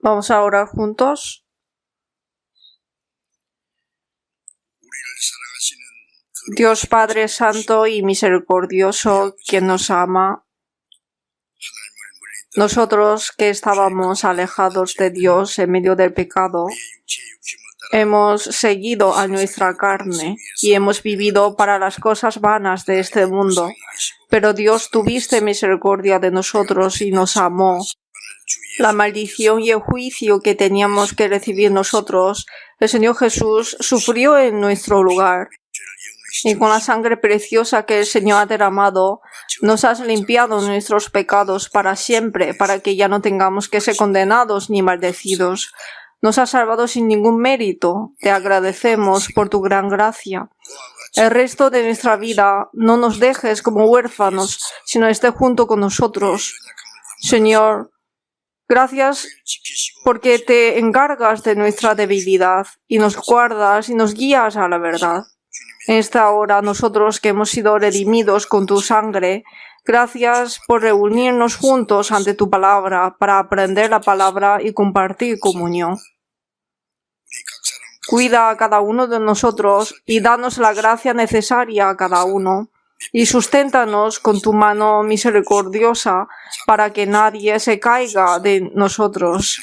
Vamos a orar juntos. Dios Padre Santo y Misericordioso, quien nos ama, nosotros que estábamos alejados de Dios en medio del pecado, hemos seguido a nuestra carne y hemos vivido para las cosas vanas de este mundo. Pero Dios, tuviste misericordia de nosotros y nos amó. La maldición y el juicio que teníamos que recibir nosotros, el Señor Jesús sufrió en nuestro lugar. Y con la sangre preciosa que el Señor ha derramado, nos has limpiado nuestros pecados para siempre, para que ya no tengamos que ser condenados ni maldecidos. Nos has salvado sin ningún mérito. Te agradecemos por tu gran gracia. El resto de nuestra vida no nos dejes como huérfanos, sino esté junto con nosotros. Señor, gracias porque te encargas de nuestra debilidad y nos guardas y nos guías a la verdad. En esta hora, nosotros que hemos sido redimidos con tu sangre, gracias por reunirnos juntos ante tu palabra para aprender la palabra y compartir comunión. Cuida a cada uno de nosotros y danos la gracia necesaria a cada uno. Y susténtanos con tu mano misericordiosa para que nadie se caiga de nosotros.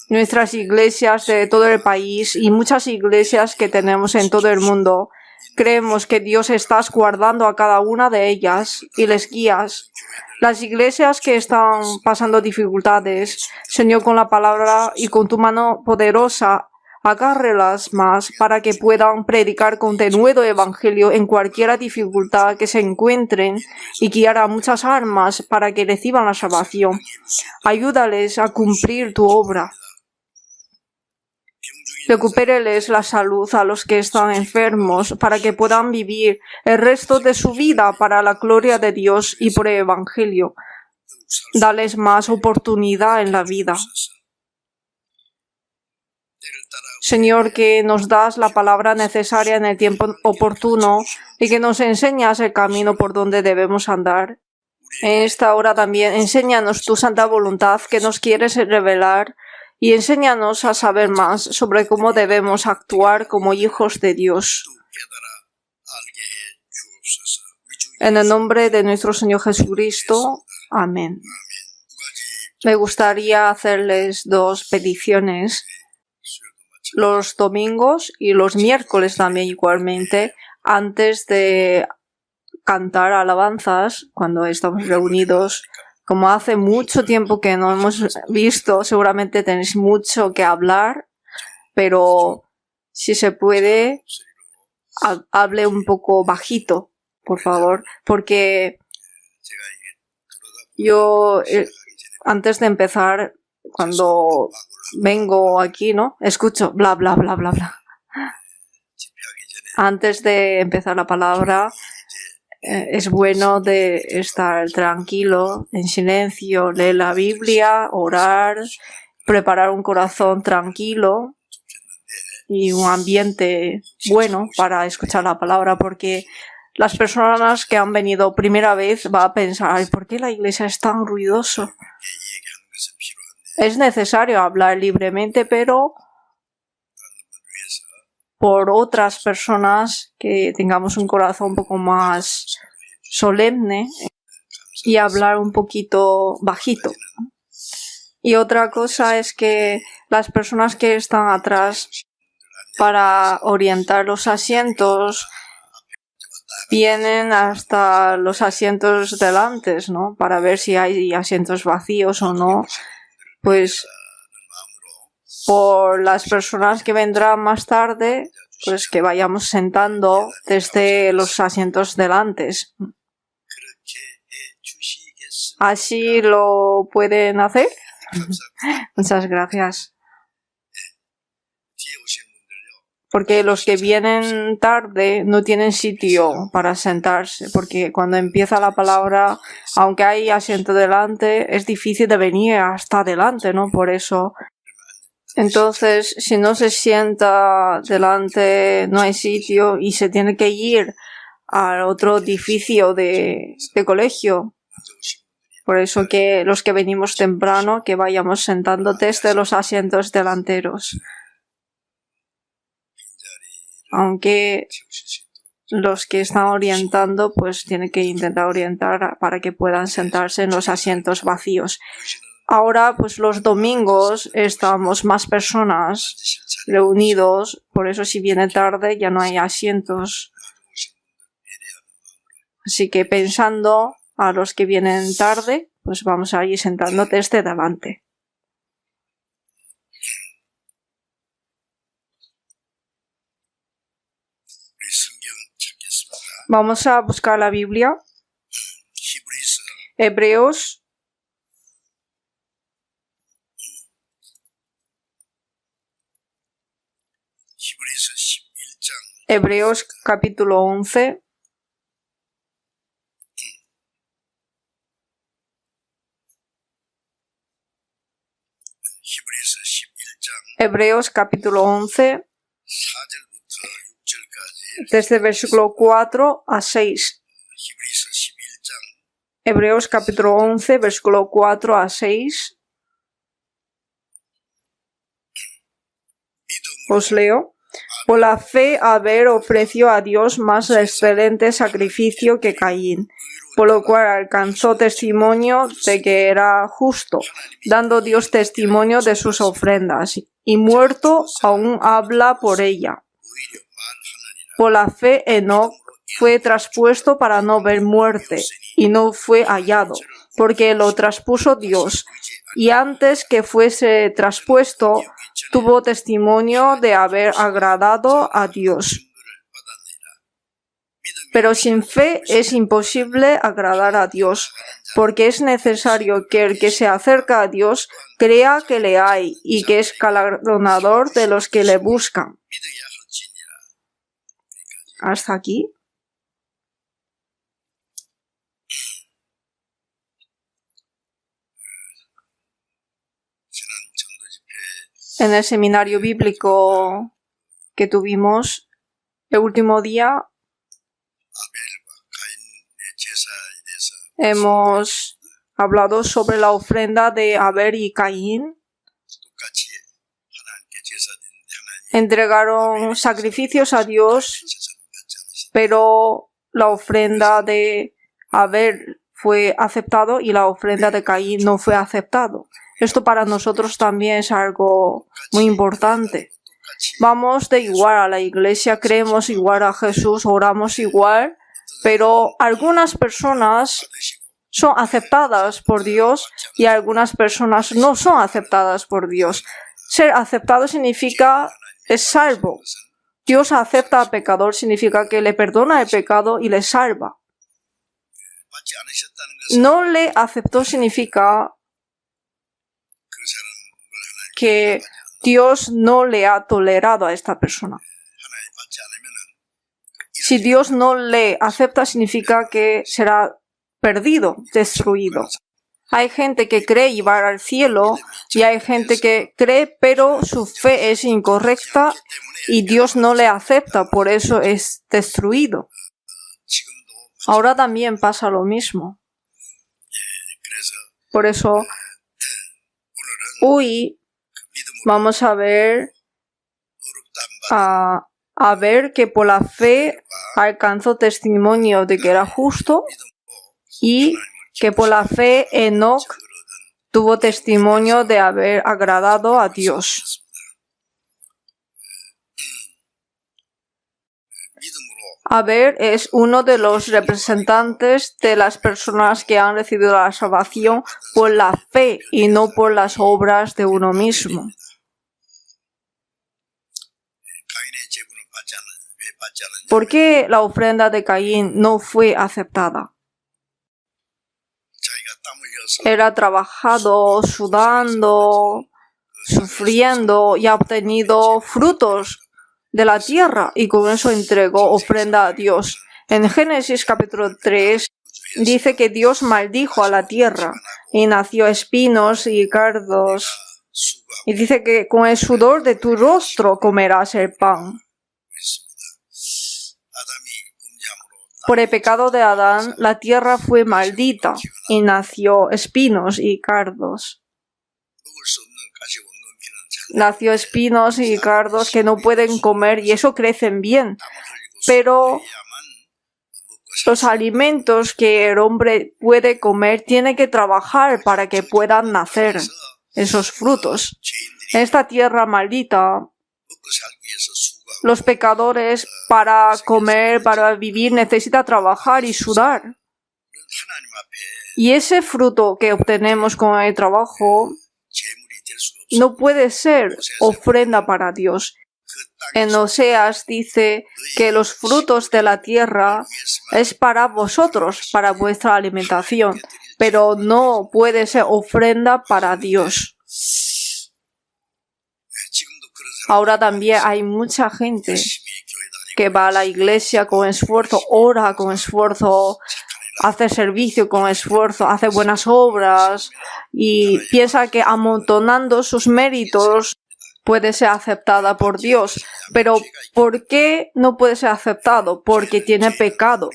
Nuestras iglesias de todo el país y muchas iglesias que tenemos en todo el mundo, creemos que Dios estás guardando a cada una de ellas y les guías. Las iglesias que están pasando dificultades, Señor, con la palabra y con tu mano poderosa, agárrelas más para que puedan predicar con denuedo evangelio en cualquier dificultad que se encuentren y guiar a muchas almas para que reciban la salvación. Ayúdales a cumplir tu obra. Recupéreles la salud a los que están enfermos para que puedan vivir el resto de su vida para la gloria de Dios y por el evangelio. Dales más oportunidad en la vida. Señor, que nos das la palabra necesaria en el tiempo oportuno y que nos enseñas el camino por donde debemos andar. En esta hora también enséñanos tu santa voluntad que nos quieres revelar y enséñanos a saber más sobre cómo debemos actuar como hijos de Dios. En el nombre de nuestro Señor Jesucristo. Amén. Me gustaría hacerles dos peticiones. Los domingos y los miércoles también igualmente, antes de cantar alabanzas, cuando estamos reunidos, como hace mucho tiempo que no hemos visto, seguramente tenéis mucho que hablar, pero si se puede, hable un poco bajito, por favor, porque yo antes de empezar, cuando vengo aquí, ¿no? Escucho bla, bla, bla, bla, bla. Antes de empezar la palabra, es bueno de estar tranquilo, en silencio, leer la Biblia, orar, preparar un corazón tranquilo y un ambiente bueno para escuchar la palabra, porque las personas que han venido primera vez van a pensar, ay, ¿por qué la iglesia es tan ruidoso? Es necesario hablar libremente, pero por otras personas que tengamos un corazón un poco más solemne y hablar un poquito bajito. Y otra cosa es que las personas que están atrás, para orientar los asientos, vienen hasta los asientos delante, ¿no? Para ver si hay asientos vacíos o no. Pues por las personas que vendrán más tarde, pues que vayamos sentando desde los asientos delantes. ¿Así lo pueden hacer? Muchas gracias. Porque los que vienen tarde no tienen sitio para sentarse, porque cuando empieza la palabra, aunque hay asiento delante, es difícil de venir hasta adelante, ¿no? Por eso. Entonces, si no se sienta delante, no hay sitio y se tiene que ir al otro edificio de colegio. Por eso que los que venimos temprano, que vayamos sentando desde los asientos delanteros. Aunque los que están orientando, pues tienen que intentar orientar para que puedan sentarse en los asientos vacíos. Ahora, pues los domingos estamos más personas reunidos, por eso si viene tarde ya no hay asientos. Así que pensando a los que vienen tarde, pues vamos a ir sentando desde delante. Vamos a buscar la Biblia. Hebreos. Hebreos capítulo 11. Hebreos capítulo 11. Desde el versículo 4 a 6. Hebreos capítulo 11, versículo 4 a 6. Os leo. Por la fe Abel ofreció a Dios más excelente sacrificio que Caín, por lo cual alcanzó testimonio de que era justo, dando Dios testimonio de sus ofrendas, y muerto aún habla por ella. Por la fe Enoc fue traspuesto para no ver muerte, y no fue hallado, porque lo traspuso Dios, y antes que fuese traspuesto, tuvo testimonio de haber agradado a Dios. Pero sin fe es imposible agradar a Dios, porque es necesario que el que se acerca a Dios crea que le hay y que es galardonador de los que le buscan. ¿Hasta aquí? En el seminario bíblico que tuvimos el último día, hemos hablado sobre la ofrenda de Abel y Caín. Entregaron sacrificios a Dios, pero la ofrenda de Abel fue aceptado y la ofrenda de Caín no fue aceptado. Esto para nosotros también es algo muy importante. Vamos de igual a la iglesia, creemos igual a Jesús, oramos igual, pero algunas personas son aceptadas por Dios y algunas personas no son aceptadas por Dios. Ser aceptado significa es salvo. Dios acepta al pecador significa que le perdona el pecado y le salva. No le aceptó significa que Dios no le ha tolerado a esta persona. Si Dios no le acepta, significa que será perdido, destruido. Hay gente que cree y va al cielo, y hay gente que cree, pero su fe es incorrecta y Dios no le acepta, por eso es destruido. Ahora también pasa lo mismo. Por eso, hoy vamos a ver que por la fe alcanzó testimonio de que era justo y que por la fe Enoc tuvo testimonio de haber agradado a Dios. Abel es uno de los representantes de las personas que han recibido la salvación por la fe y no por las obras de uno mismo. ¿Por qué la ofrenda de Caín no fue aceptada? Él ha trabajado, sudando, sufriendo y ha obtenido frutos de la tierra y con eso entregó ofrenda a Dios. En Génesis capítulo 3 dice que Dios maldijo a la tierra y nació espinos y cardos. Y dice que con el sudor de tu rostro comerás el pan. Por el pecado de Adán, la tierra fue maldita y nació espinos y cardos. Nació espinos y cardos que no pueden comer y eso crecen bien. Pero los alimentos que el hombre puede comer tiene que trabajar para que puedan nacer esos frutos. En esta tierra maldita, los pecadores para comer, para vivir, necesitan trabajar y sudar. Y ese fruto que obtenemos con el trabajo no puede ser ofrenda para Dios. En Oseas dice que los frutos de la tierra es para vosotros, para vuestra alimentación, pero no puede ser ofrenda para Dios. Ahora también hay mucha gente que va a la iglesia con esfuerzo, ora con esfuerzo, hace servicio con esfuerzo, hace buenas obras y piensa que amontonando sus méritos puede ser aceptada por Dios. Pero ¿por qué no puede ser aceptado? Porque tiene pecado.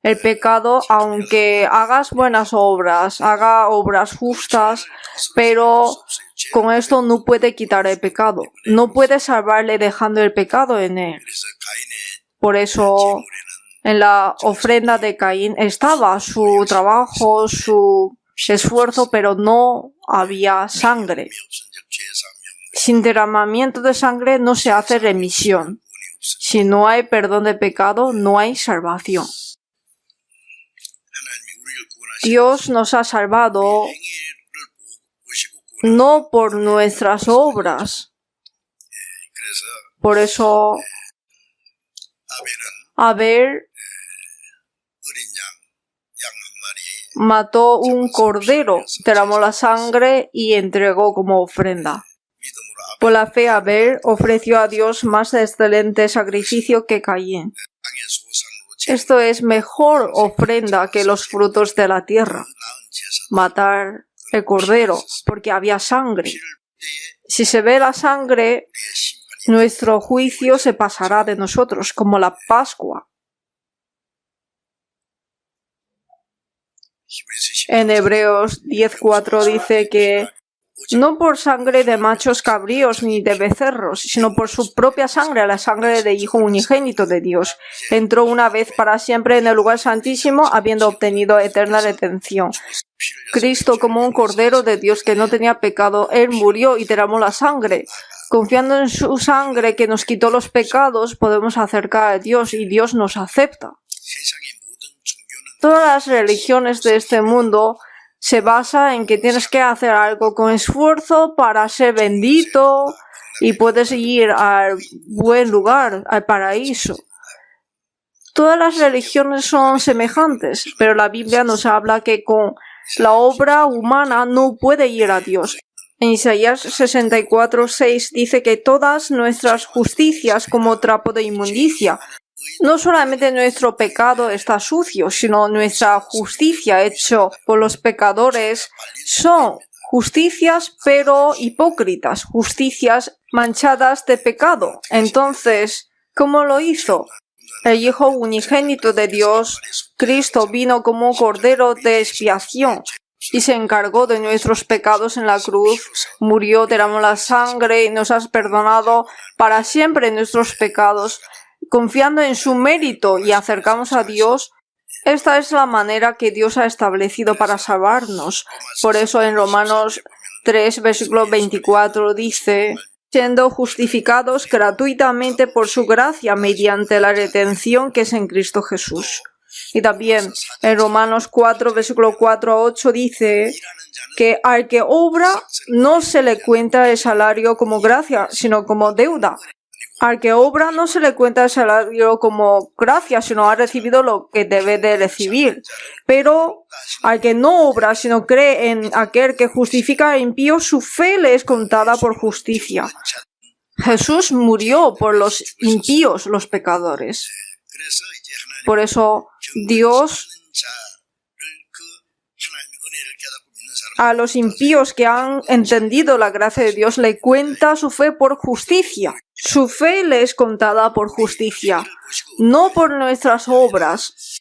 El pecado, aunque hagas buenas obras, haga obras justas, pero con esto no puede quitar el pecado. No puede salvarle dejando el pecado en él. Por eso, en la ofrenda de Caín estaba su trabajo, su esfuerzo, pero no había sangre. Sin derramamiento de sangre no se hace remisión. Si no hay perdón de pecado, no hay salvación. Dios nos ha salvado no por nuestras obras. Por eso, Abel mató un cordero, derramó la sangre y entregó como ofrenda. Por la fe, Abel ofreció a Dios más excelente sacrificio que Caín. Esto es mejor ofrenda que los frutos de la tierra. Matar el cordero, porque había sangre. Si se ve la sangre, nuestro juicio se pasará de nosotros, como la Pascua. En Hebreos 10:4 dice que no por sangre de machos cabríos ni de becerros, sino por su propia sangre, la sangre del Hijo unigénito de Dios. Entró una vez para siempre en el lugar santísimo, habiendo obtenido eterna redención. Cristo, como un cordero de Dios que no tenía pecado, Él murió y derramó la sangre. Confiando en su sangre que nos quitó los pecados, podemos acercar a Dios y Dios nos acepta. Todas las religiones de este mundo se basa en que tienes que hacer algo con esfuerzo para ser bendito y puedes ir al buen lugar, al paraíso. Todas las religiones son semejantes, pero la Biblia nos habla que con la obra humana no puede ir a Dios. En Isaías 64:6 dice que todas nuestras justicias como trapo de inmundicia. No solamente nuestro pecado está sucio, sino nuestra justicia hecha por los pecadores son justicias pero hipócritas, justicias manchadas de pecado. Entonces, ¿cómo lo hizo? El Hijo unigénito de Dios, Cristo, vino como un cordero de expiación y se encargó de nuestros pecados en la cruz, murió, derramó la sangre y nos has perdonado para siempre nuestros pecados. Confiando en su mérito y acercamos a Dios, esta es la manera que Dios ha establecido para salvarnos. Por eso en Romanos 3, versículo 24 dice, siendo justificados gratuitamente por su gracia mediante la redención que es en Cristo Jesús. Y también en Romanos 4, versículo 4 a 8 dice que al que obra no se le cuenta el salario como gracia, sino como deuda. Al que obra no se le cuenta el salario como gracia, sino ha recibido lo que debe de recibir. Pero al que no obra, sino cree en aquel que justifica al impío, su fe le es contada por justicia. Jesús murió por los impíos, los pecadores. Por eso Dios a los impíos que han entendido la gracia de Dios le cuenta su fe por justicia. Su fe le es contada por justicia, no por nuestras obras.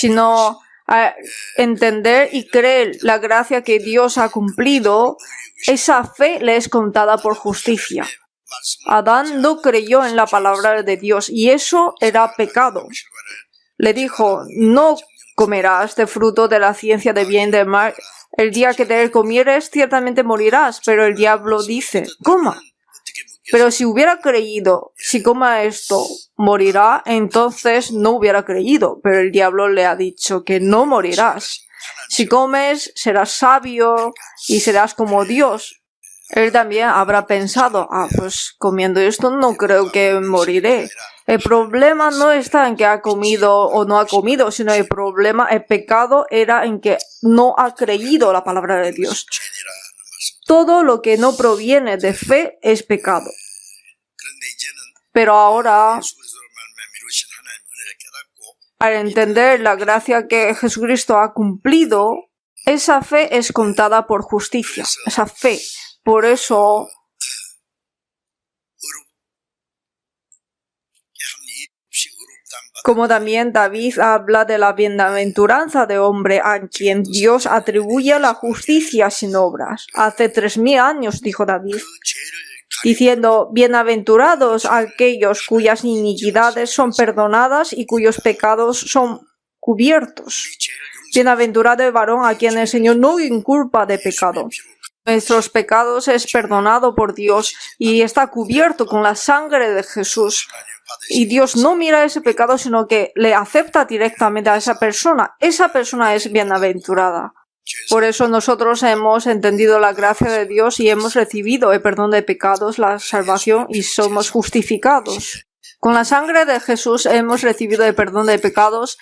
sino a entender y creer la gracia que Dios ha cumplido, esa fe le es contada por justicia. Adán no creyó en la palabra de Dios y eso era pecado. Le dijo, no comerás de fruto de la ciencia de bien y del mal. El día que de él comieres, ciertamente morirás. Pero el diablo dice, coma. Pero si hubiera creído, si coma esto, morirá, entonces no hubiera creído. Pero el diablo le ha dicho que no morirás. Si comes, serás sabio y serás como Dios. Él también habrá pensado, pues comiendo esto no creo que moriré. El problema no está en que ha comido o no ha comido, sino el pecado era en que no ha creído la palabra de Dios. Todo lo que no proviene de fe es pecado. Pero ahora, al entender la gracia que Jesucristo ha cumplido, esa fe es contada por justicia, esa fe. Por eso, como también David habla de la bienaventuranza de hombre a quien Dios atribuye la justicia sin obras. Hace 3000 años dijo David, diciendo, bienaventurados aquellos cuyas iniquidades son perdonadas y cuyos pecados son cubiertos. Bienaventurado el varón a quien el Señor no inculpa de pecado. Nuestros pecados es perdonado por Dios y está cubierto con la sangre de Jesús. Y Dios no mira ese pecado, sino que le acepta directamente a esa persona. Esa persona es bienaventurada. Por eso nosotros hemos entendido la gracia de Dios y hemos recibido el perdón de pecados, la salvación y somos justificados. Con la sangre de Jesús hemos recibido el perdón de pecados.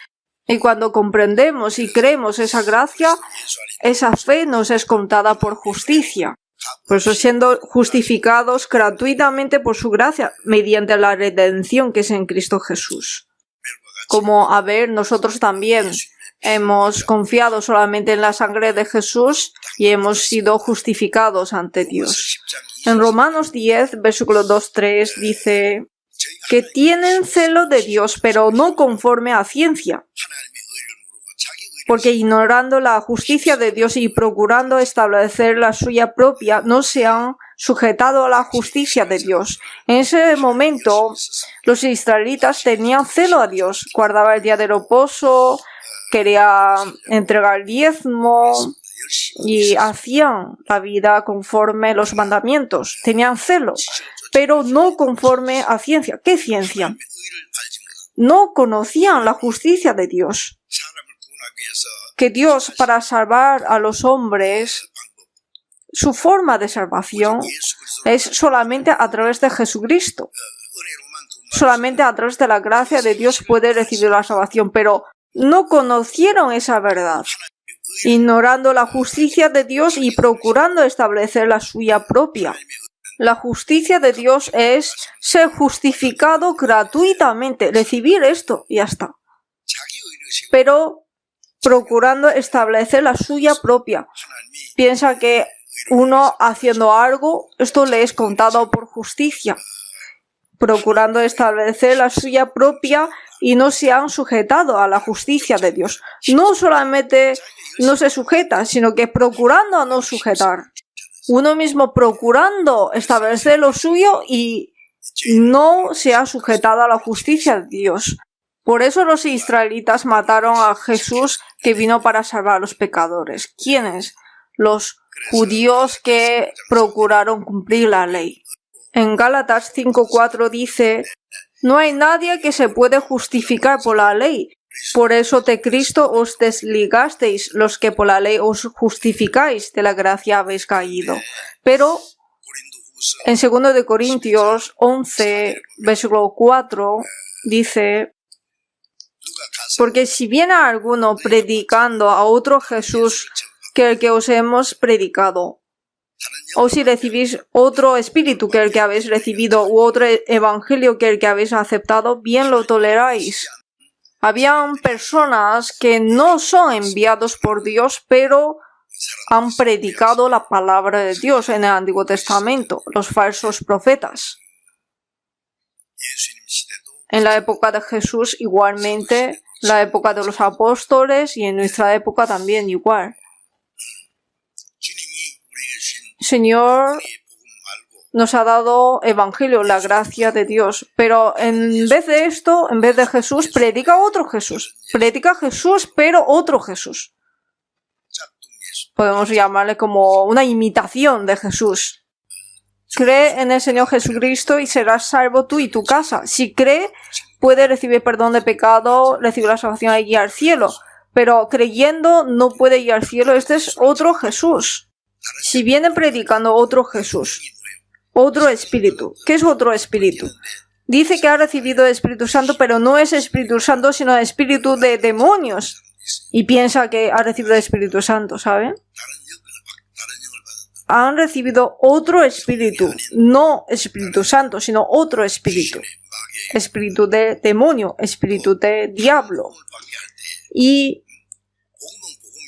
Y cuando comprendemos y creemos esa gracia, esa fe nos es contada por justicia. Por eso siendo justificados gratuitamente por su gracia, mediante la redención que es en Cristo Jesús. Como nosotros también hemos confiado solamente en la sangre de Jesús y hemos sido justificados ante Dios. En Romanos 10, versículo 2-3 dice que tienen celo de Dios, pero no conforme a ciencia, porque ignorando la justicia de Dios y procurando establecer la suya propia, no se han sujetado a la justicia de Dios. En ese momento, los israelitas tenían celo a Dios, guardaban el día de reposo, quería entregar diezmo y hacían la vida conforme los mandamientos. Tenían celo, pero no conforme a ciencia. ¿Qué ciencia? No conocían la justicia de Dios. Que Dios, para salvar a los hombres, su forma de salvación es solamente a través de Jesucristo. Solamente a través de la gracia de Dios puede recibir la salvación, pero no conocieron esa verdad, ignorando la justicia de Dios y procurando establecer la suya propia. La justicia de Dios es ser justificado gratuitamente, recibir esto y ya está. Pero procurando establecer la suya propia. Piensa que uno haciendo algo, esto le es contado por justicia. Procurando establecer la suya propia y no se han sujetado a la justicia de Dios. No solamente no se sujeta, sino que procurando a no sujetar. Uno mismo procurando establecer lo suyo y no se ha sujetado a la justicia de Dios. Por eso los israelitas mataron a Jesús que vino para salvar a los pecadores. ¿Quiénes? Los judíos que procuraron cumplir la ley. En Gálatas 5:4 dice, no hay nadie que se puede justificar por la ley. Por eso de Cristo os desligasteis, los que por la ley os justificáis, de la gracia habéis caído. Pero en 2 de Corintios 11, versículo 4, dice, porque si viene alguno predicando a otro Jesús que el que os hemos predicado, o si recibís otro espíritu que el que habéis recibido, u otro evangelio que el que habéis aceptado, bien lo toleráis. Habían personas que no son enviados por Dios, pero han predicado la palabra de Dios en el Antiguo Testamento, los falsos profetas. En la época de Jesús, igualmente, la época de los apóstoles y en nuestra época también igual. Señor nos ha dado evangelio, la gracia de Dios, pero en vez de esto, en vez de Jesús, predica otro Jesús. Predica Jesús, pero otro Jesús. Podemos llamarle como una imitación de Jesús. Cree en el Señor Jesucristo y serás salvo tú y tu casa. Si cree, puede recibir perdón de pecado, recibir la salvación y ir al cielo. Pero creyendo no puede ir al cielo. Este es otro Jesús. Si viene predicando otro Jesús, otro espíritu. ¿Qué es otro espíritu? Dice que ha recibido el Espíritu Santo, pero no es Espíritu Santo, sino espíritu de demonios. Y piensa que ha recibido el Espíritu Santo, ¿saben? Han recibido otro espíritu, no Espíritu Santo, sino otro espíritu. Espíritu de demonio, espíritu de diablo. Y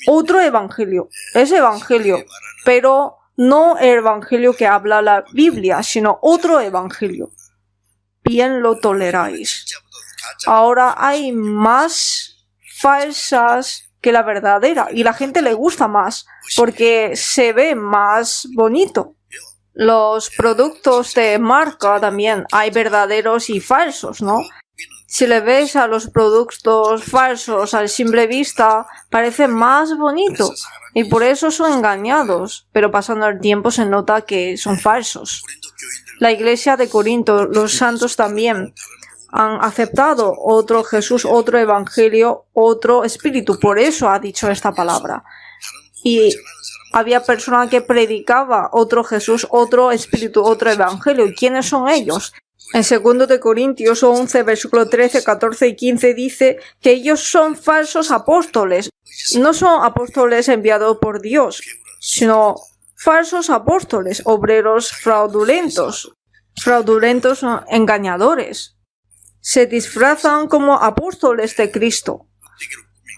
otro evangelio. Es evangelio, pero no el evangelio que habla la Biblia, sino otro evangelio. Bien lo toleráis. Ahora hay más falsas que la verdadera y la gente le gusta más porque se ve más bonito. Los productos de marca también hay verdaderos y falsos, ¿no? Si le ves a los productos falsos a simple vista, parece más bonito y por eso son engañados, pero pasando el tiempo se nota que son falsos. La iglesia de Corinto, los santos también han aceptado otro Jesús, otro evangelio, otro espíritu. Por eso ha dicho esta palabra. Y había personas que predicaba otro Jesús, otro espíritu, otro evangelio. ¿Y quiénes son ellos? En 2 de Corintios 11, versículo 13, 14 y 15 dice que ellos son falsos apóstoles. No son apóstoles enviados por Dios, sino falsos apóstoles, obreros fraudulentos, engañadores. Se disfrazan como apóstoles de Cristo.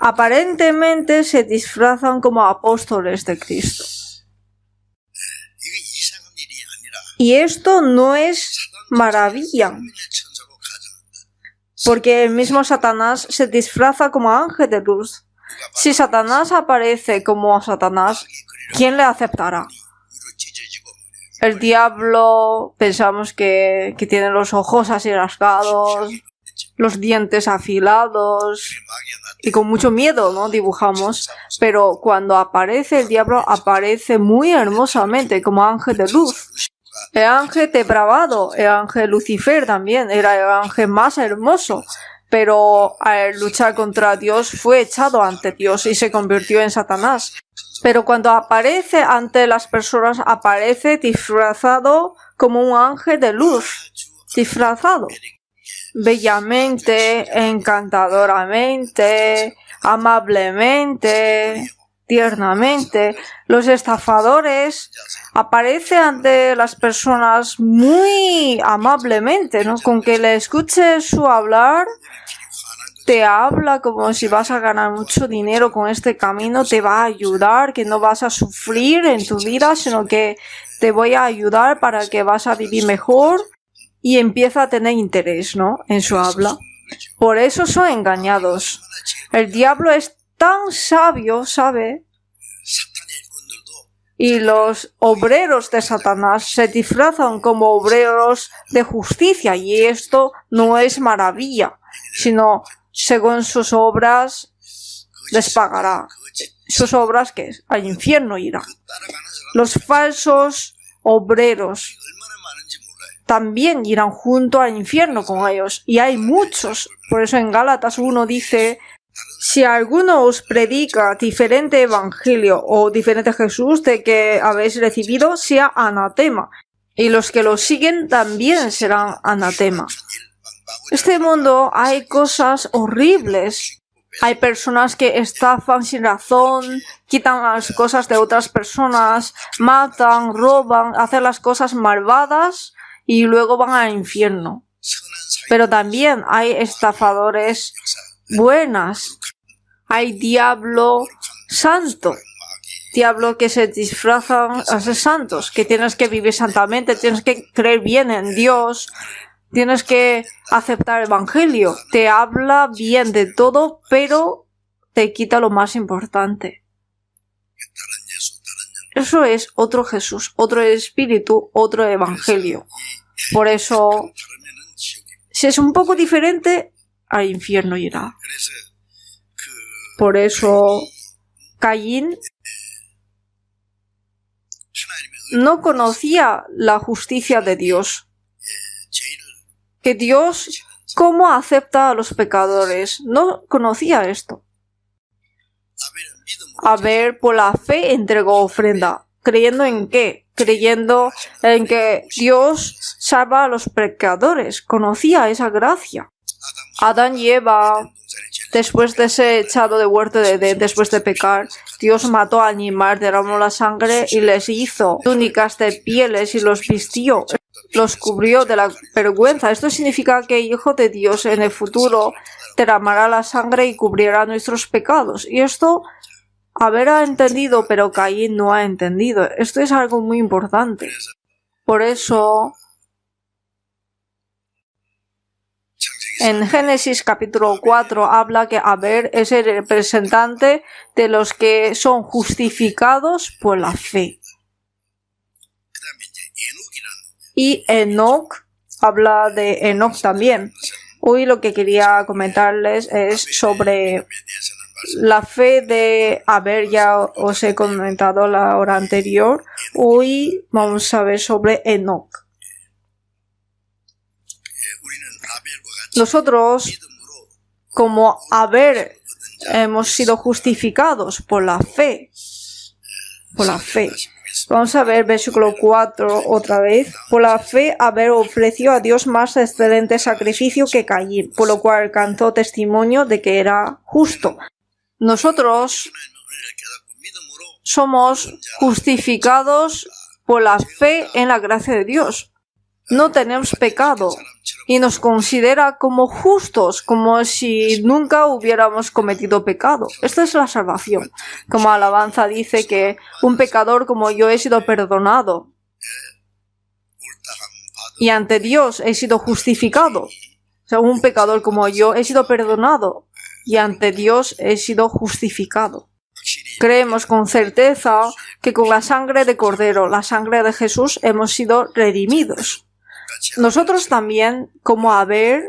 Aparentemente se disfrazan como apóstoles de Cristo. Y esto no es maravilla, porque el mismo Satanás se disfraza como ángel de luz. Si Satanás aparece como Satanás, ¿quién le aceptará? El diablo, pensamos que tiene los ojos así rasgados, los dientes afilados y con mucho miedo, ¿no? Dibujamos. Pero cuando aparece el diablo, aparece muy hermosamente como ángel de luz. El ángel depravado, el ángel Lucifer también, era el ángel más hermoso. Pero al luchar contra Dios fue echado ante Dios y se convirtió en Satanás. Pero cuando aparece ante las personas, aparece disfrazado como un ángel de luz, disfrazado bellamente, encantadoramente, amablemente, tiernamente. Los estafadores aparecen ante las personas muy amablemente, ¿no? Con que le escuches su hablar, te habla como si vas a ganar mucho dinero con este camino, te va a ayudar, que no vas a sufrir en tu vida, sino que te voy a ayudar para que vas a vivir mejor, y empieza a tener interés, ¿no? En su habla. Por eso son engañados. El diablo es tan sabio, ¿sabe? Y los obreros de Satanás se disfrazan como obreros de justicia, y esto no es maravilla, sino según sus obras les pagará. Sus obras, ¿qué es? Al infierno irá. Los falsos obreros también irán junto al infierno con ellos, y hay muchos. Por eso en Gálatas 1 dice: si alguno os predica diferente evangelio o diferente Jesús de que habéis recibido, sea anatema, y los que lo siguen también serán anatema. Este mundo hay cosas horribles. Hay personas que estafan sin razón, quitan las cosas de otras personas, matan, roban, hacen las cosas malvadas y luego van al infierno. Pero también hay estafadores buenas. Hay diablo santo. Diablo que se disfrazan a ser santos, que tienes que vivir santamente, tienes que creer bien en Dios, Tienes que aceptar el Evangelio. Te habla bien de todo, pero te quita lo más importante. Eso es otro Jesús, otro Espíritu, otro Evangelio. Por eso, si es un poco diferente, al infierno irá. Por eso, Caín no conocía la justicia de Dios. Que Dios, ¿cómo acepta a los pecadores? No conocía esto. Abel, por la fe, entregó ofrenda. ¿Creyendo en qué? Creyendo en que Dios salva a los pecadores. Conocía esa gracia. Adán y Eva, después de ser echado de huerto de Edén, después de pecar, Dios mató al animal, derramó la sangre y les hizo túnicas de pieles y los vistió, los cubrió de la vergüenza. Esto significa que el Hijo de Dios en el futuro derramará la sangre y cubrirá nuestros pecados. Y esto Abel ha entendido, pero Caín no ha entendido. Esto es algo muy importante. Por eso, en Génesis capítulo 4 habla que Abel es el representante de los que son justificados por la fe. Y Enoc, habla de Enoc también. Hoy lo que quería comentarles es sobre la fe de Abel. Ya os he comentado la hora anterior. Hoy vamos a ver sobre Enoc. Nosotros, como Abel, hemos sido justificados por la fe. Por la fe. Vamos a ver versículo 4 otra vez. Por la fe, Abel ofreció a Dios más excelente sacrificio que Caín, por lo cual alcanzó testimonio de que era justo. Nosotros somos justificados por la fe en la gracia de Dios. No tenemos pecado y nos considera como justos, como si nunca hubiéramos cometido pecado. Esta es la salvación. Como alabanza dice que un pecador como yo he sido perdonado y ante Dios he sido justificado. O sea, un pecador como yo he sido perdonado y ante Dios he sido justificado. Creemos con certeza que con la sangre de Cordero, la sangre de Jesús, hemos sido redimidos. Nosotros también, como Abel,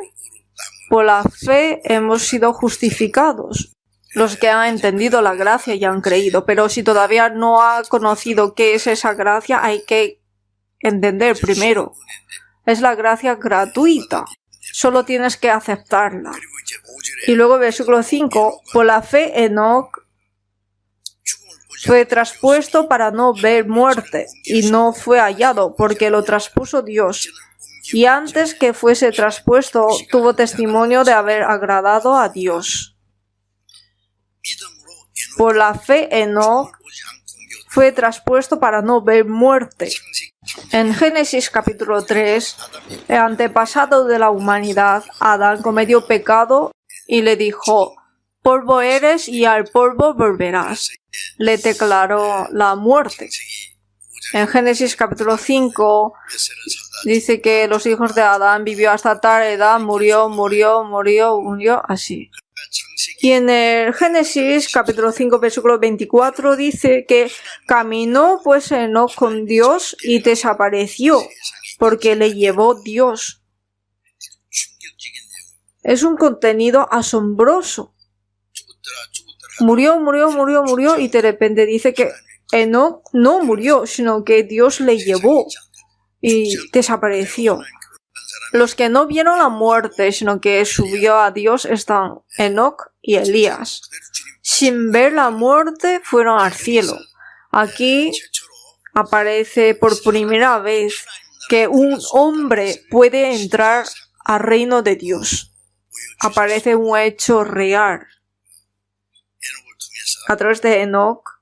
por la fe hemos sido justificados. Los que han entendido la gracia y han creído, pero si todavía no ha conocido qué es esa gracia, hay que entender primero. Es la gracia gratuita. Solo tienes que aceptarla. Y luego versículo 5, por la fe Enoc fue traspuesto para no ver muerte, y no fue hallado, porque lo traspuso Dios. Y antes que fuese traspuesto, tuvo testimonio de haber agradado a Dios. Por la fe Enoc fue traspuesto para no ver muerte. En Génesis capítulo 3, el antepasado de la humanidad, Adán, cometió pecado y le dijo: polvo eres y al polvo volverás. Le declaró la muerte. En Génesis capítulo 5 dice que los hijos de Adán vivió hasta tal edad, murió, así. Y en el Génesis capítulo 5 versículo 24 dice que caminó pues Enoc con Dios y desapareció porque le llevó Dios. Es un contenido asombroso. Murió y de repente dice que Enoc no murió, sino que Dios le llevó y desapareció. Los que no vieron la muerte, sino que subió a Dios, están Enoc y Elías. Sin ver la muerte, fueron al cielo. Aquí aparece por primera vez que un hombre puede entrar al reino de Dios. Aparece un hecho real. A través de Enoc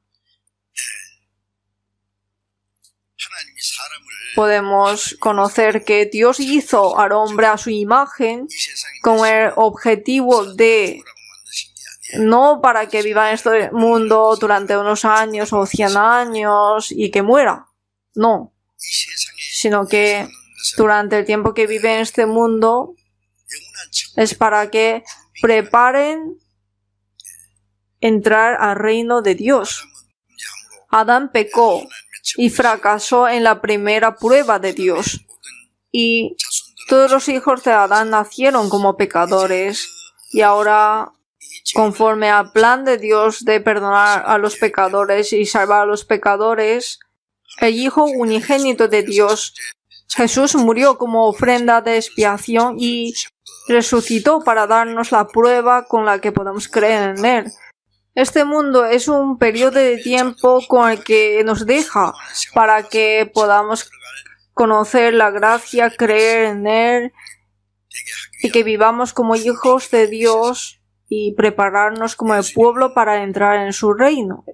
podemos conocer que Dios hizo al hombre a su imagen con el objetivo de no para que viva en este mundo durante unos años o 100 años y que muera, no, sino que durante el tiempo que vive en este mundo es para que preparen entrar al reino de Dios. Adán pecó y fracasó en la primera prueba de Dios. Y todos los hijos de Adán nacieron como pecadores. Y ahora, conforme al plan de Dios de perdonar a los pecadores y salvar a los pecadores, el Hijo unigénito de Dios, Jesús, murió como ofrenda de expiación y resucitó para darnos la prueba con la que podemos creer en Él. Este mundo es un periodo de tiempo con el que nos deja para que podamos conocer la gracia, creer en Él y que vivamos como hijos de Dios y prepararnos como el pueblo para entrar en su reino.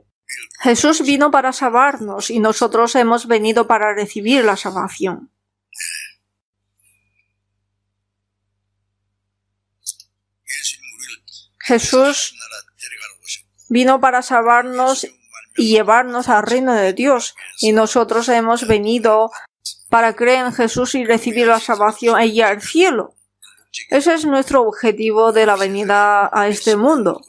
Jesús vino para salvarnos y nosotros hemos venido para recibir la salvación. Jesús vino para salvarnos y llevarnos al reino de Dios, y nosotros hemos venido para creer en Jesús y recibir la salvación y ir al cielo. Ese es nuestro objetivo de la venida a este mundo.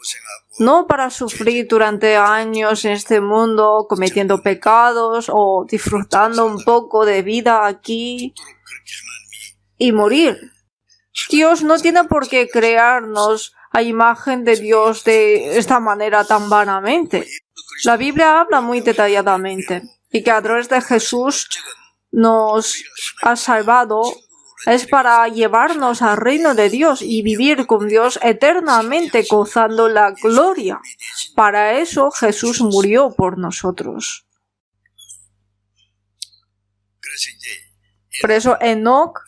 No para sufrir durante años en este mundo cometiendo pecados o disfrutando un poco de vida aquí y morir. Dios no tiene por qué crearnos a imagen de Dios de esta manera tan vanamente. La Biblia habla muy detalladamente y que a través de Jesús nos ha salvado es para llevarnos al reino de Dios y vivir con Dios eternamente gozando la gloria. Para eso Jesús murió por nosotros. Por eso Enoc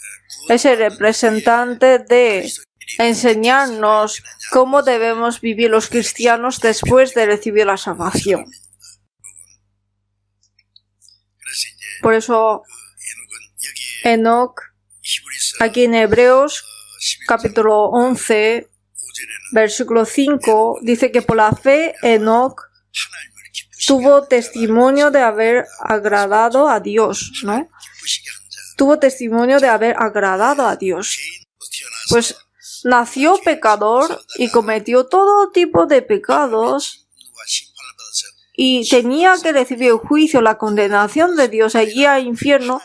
es el representante de enseñarnos cómo debemos vivir los cristianos después de recibir la salvación. Por eso Enoc, aquí en Hebreos capítulo 11, versículo 5, dice que por la fe Enoc tuvo testimonio de haber agradado a Dios, ¿no? Tuvo testimonio de haber agradado a Dios. Pues nació pecador y cometió todo tipo de pecados y tenía que recibir el juicio, la condenación de Dios allí al infierno,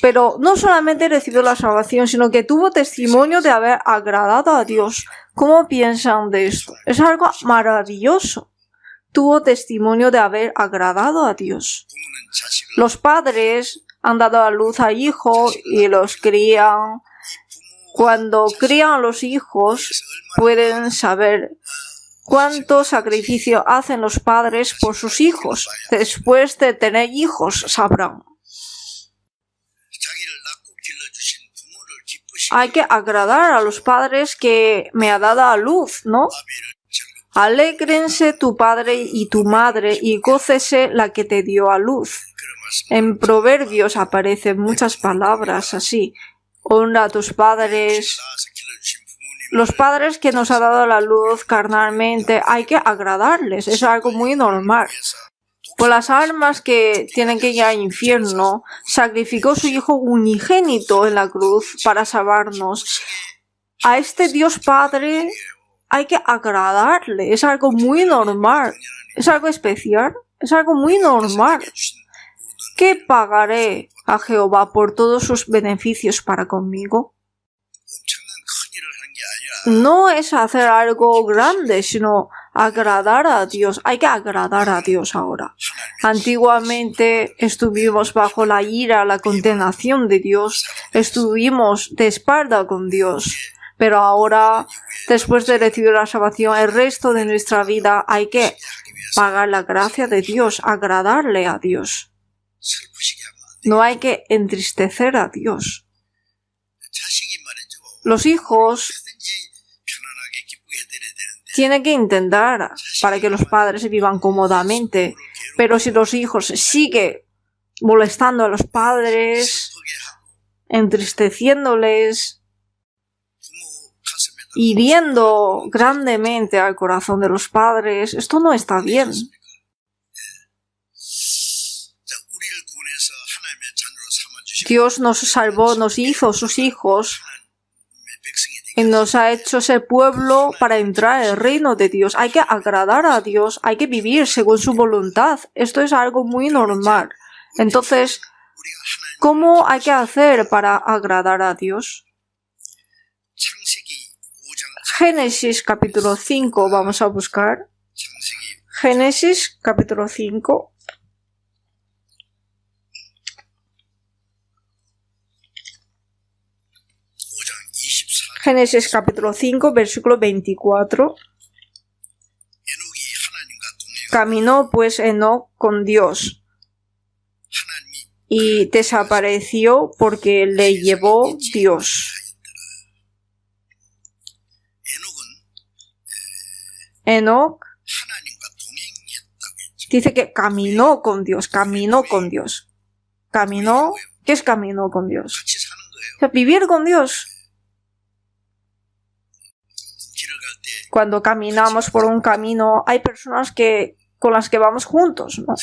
pero no solamente recibió la salvación, sino que tuvo testimonio de haber agradado a Dios. ¿Cómo piensan de esto? Es algo maravilloso. Tuvo testimonio de haber agradado a Dios. Los padres han dado a luz a hijos y los crían. Cuando crían a los hijos, pueden saber cuánto sacrificio hacen los padres por sus hijos. Después de tener hijos, sabrán. Hay que agradar a los padres que me ha dado a luz, ¿no? Alégrense tu padre y tu madre y gócese la que te dio a luz. En Proverbios aparecen muchas palabras así. Honra a tus padres. Los padres que nos ha dado la luz carnalmente, hay que agradarles. Es algo muy normal. Por las almas que tienen que ir al infierno, sacrificó su Hijo unigénito en la cruz para salvarnos. A este Dios Padre hay que agradarle. Es algo muy normal. Es algo especial. Es algo muy normal. ¿Qué pagaré a Jehová por todos sus beneficios para conmigo? No es hacer algo grande, sino agradar a Dios. Hay que agradar a Dios ahora. Antiguamente estuvimos bajo la ira, la condenación de Dios. Estuvimos de espalda con Dios. Pero ahora, después de recibir la salvación, el resto de nuestra vida hay que pagar la gracia de Dios, agradarle a Dios. No hay que entristecer a Dios. Los hijos tienen que intentar para que los padres vivan cómodamente, pero si los hijos siguen molestando a los padres, entristeciéndoles, hiriendo grandemente al corazón de los padres, esto no está bien. Dios nos salvó, nos hizo sus hijos y nos ha hecho ser pueblo para entrar al reino de Dios. Hay que agradar a Dios, hay que vivir según su voluntad. Esto es algo muy normal. Entonces, ¿cómo hay que hacer para agradar a Dios? Génesis capítulo 5, vamos a buscar. Génesis capítulo 5. Génesis capítulo 5, versículo 24. Caminó pues Enoc con Dios y desapareció porque le llevó Dios. Enoc dice que caminó con Dios, caminó con Dios. Caminó, ¿qué es caminó con Dios? O sea, vivir con Dios. Cuando caminamos por un camino, hay personas con las que vamos juntos, ¿no?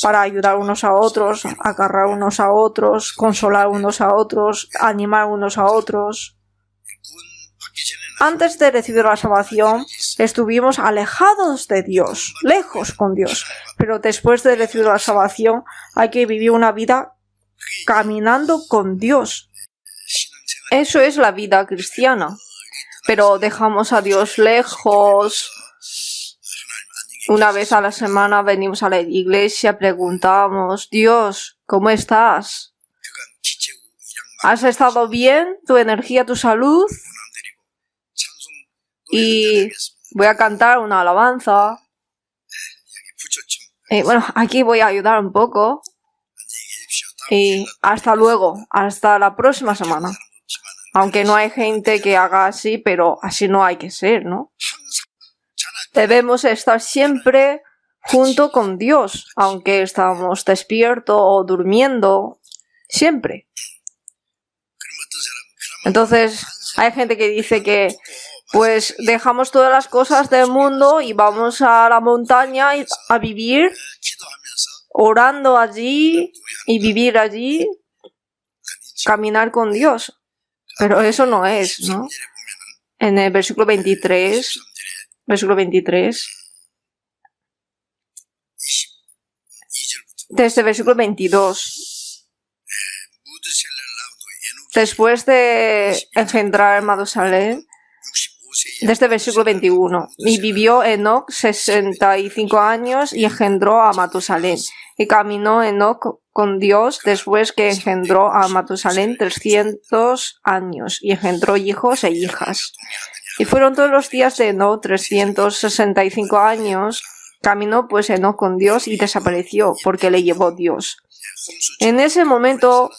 Para ayudar unos a otros, agarrar unos a otros, consolar unos a otros, animar unos a otros. Antes de recibir la salvación, estuvimos alejados de Dios, lejos con Dios. Pero después de recibir la salvación, hay que vivir una vida caminando con Dios. Eso es la vida cristiana. Pero dejamos a Dios lejos. Una vez a la semana venimos a la iglesia, preguntamos, Dios, ¿cómo estás? ¿Has estado bien? ¿Tu energía, tu salud? Y voy a cantar una alabanza. Y bueno, aquí voy a ayudar un poco. Y hasta luego, hasta la próxima semana. Aunque no hay gente que haga así, pero así no hay que ser, ¿no? Debemos estar siempre junto con Dios, aunque estamos despiertos o durmiendo, siempre. Entonces, hay gente que dice que pues dejamos todas las cosas del mundo y vamos a la montaña a vivir, orando allí y vivir allí, caminar con Dios. Pero eso no es, ¿no? En el versículo 23, desde el versículo 22, después de engendrar a Matusalén, desde el versículo 21, y vivió Enoc 65 años y engendró a Matusalén. Y caminó Enoc con Dios después que engendró a Matusalén 300 años y engendró hijos e hijas. Y fueron todos los días de Enoc 365 años. Caminó pues Enoc con Dios y desapareció porque le llevó Dios. En ese momento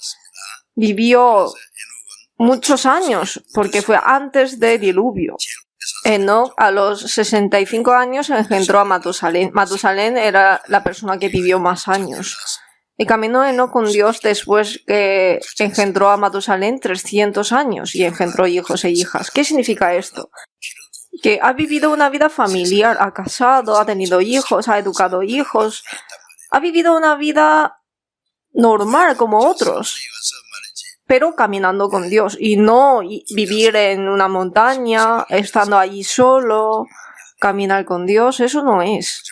vivió muchos años porque fue antes del diluvio. Enoc a los 65 años engendró a Matusalén. Matusalén era la persona que vivió más años. Y caminó Enoc con Dios después que engendró a Matusalén 300 años y engendró hijos e hijas. ¿Qué significa esto? Que ha vivido una vida familiar, ha casado, ha tenido hijos, ha educado hijos, ha vivido una vida normal como otros, pero caminando con Dios y no vivir en una montaña, estando allí solo, caminar con Dios, eso no es.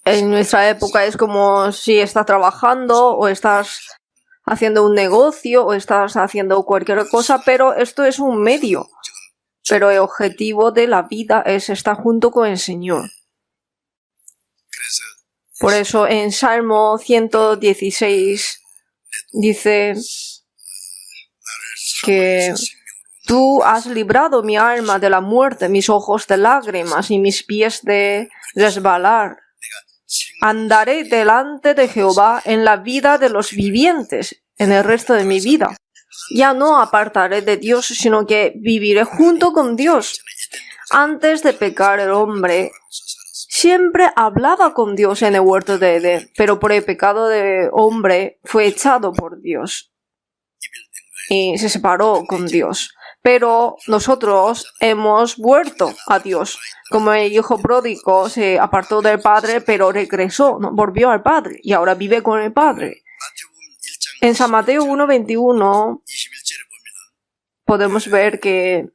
En nuestra época es como si estás trabajando o estás haciendo un negocio o estás haciendo cualquier cosa, pero esto es un medio. Pero el objetivo de la vida es estar junto con el Señor. Por eso en Salmo 116 dice que tú has librado mi alma de la muerte, mis ojos de lágrimas y mis pies de resbalar. Andaré delante de Jehová en la vida de los vivientes, en el resto de mi vida. Ya no apartaré de Dios, sino que viviré junto con Dios. Antes de pecar el hombre, siempre hablaba con Dios en el huerto de Edén, pero por el pecado del hombre fue echado por Dios y se separó con Dios. Pero nosotros hemos vuelto a Dios. Como el hijo pródigo se apartó del padre, pero regresó, ¿no? Volvió al padre y ahora vive con el padre. En San Mateo 1:21 podemos ver que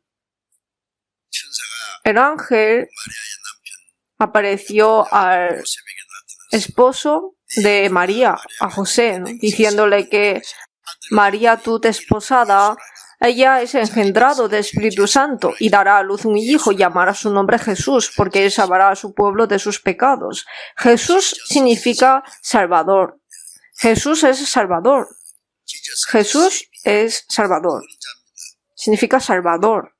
el ángel apareció al esposo de María, a José, ¿no? Diciéndole que María, tu desposada, ella es engendrado del Espíritu Santo y dará a luz un hijo y llamará su nombre Jesús, porque él salvará a su pueblo de sus pecados. Jesús significa Salvador. Jesús es Salvador. Jesús es Salvador. Significa Salvador.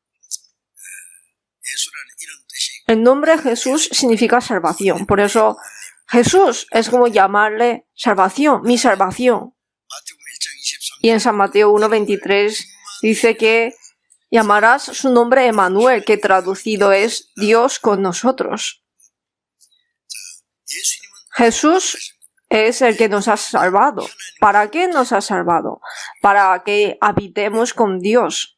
El nombre Jesús significa salvación. Por eso Jesús es como llamarle salvación, mi salvación. Y en San Mateo 1:23 dice que llamarás su nombre Emmanuel, que traducido es Dios con nosotros. Jesús es el que nos ha salvado. ¿Para qué nos ha salvado? Para que habitemos con Dios.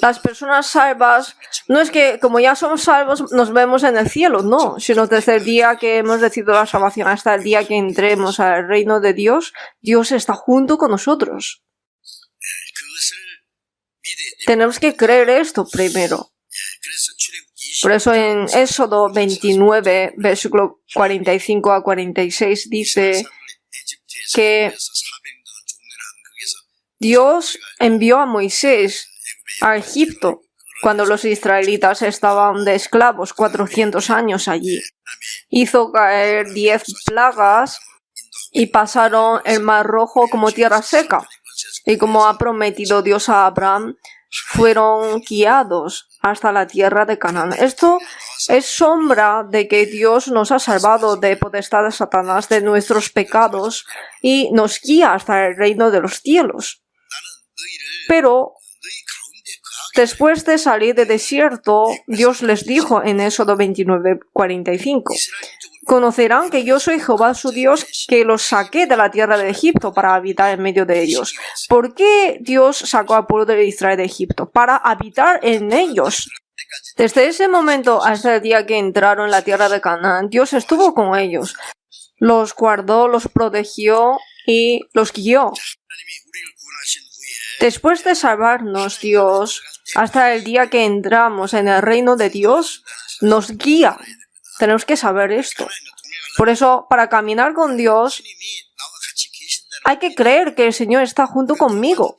Las personas salvas no es que como ya somos salvos nos vemos en el cielo, no, sino desde el día que hemos recibido la salvación hasta el día que entremos al reino de Dios, Dios está junto con nosotros. Tenemos que creer esto primero. Por eso en Éxodo 29, versículo 45 a 46 dice que Dios envió a Moisés a Egipto cuando los israelitas estaban de esclavos 400 años allí. Hizo caer 10 plagas y pasaron el Mar Rojo como tierra seca. Y como ha prometido Dios a Abraham, fueron guiados hasta la tierra de Canaán. Esto es sombra de que Dios nos ha salvado de potestad de Satanás, de nuestros pecados, y nos guía hasta el reino de los cielos. Pero después de salir del desierto, Dios les dijo en Éxodo 29:45, conocerán que yo soy Jehová su Dios, que los saqué de la tierra de Egipto para habitar en medio de ellos. ¿Por qué Dios sacó al pueblo de Israel de Egipto? Para habitar en ellos. Desde ese momento hasta el día que entraron en la tierra de Canaán, Dios estuvo con ellos. Los guardó, los protegió y los guió. Después de salvarnos Dios, hasta el día que entramos en el reino de Dios, nos guía. Tenemos que saber esto. Por eso, para caminar con Dios, hay que creer que el Señor está junto conmigo.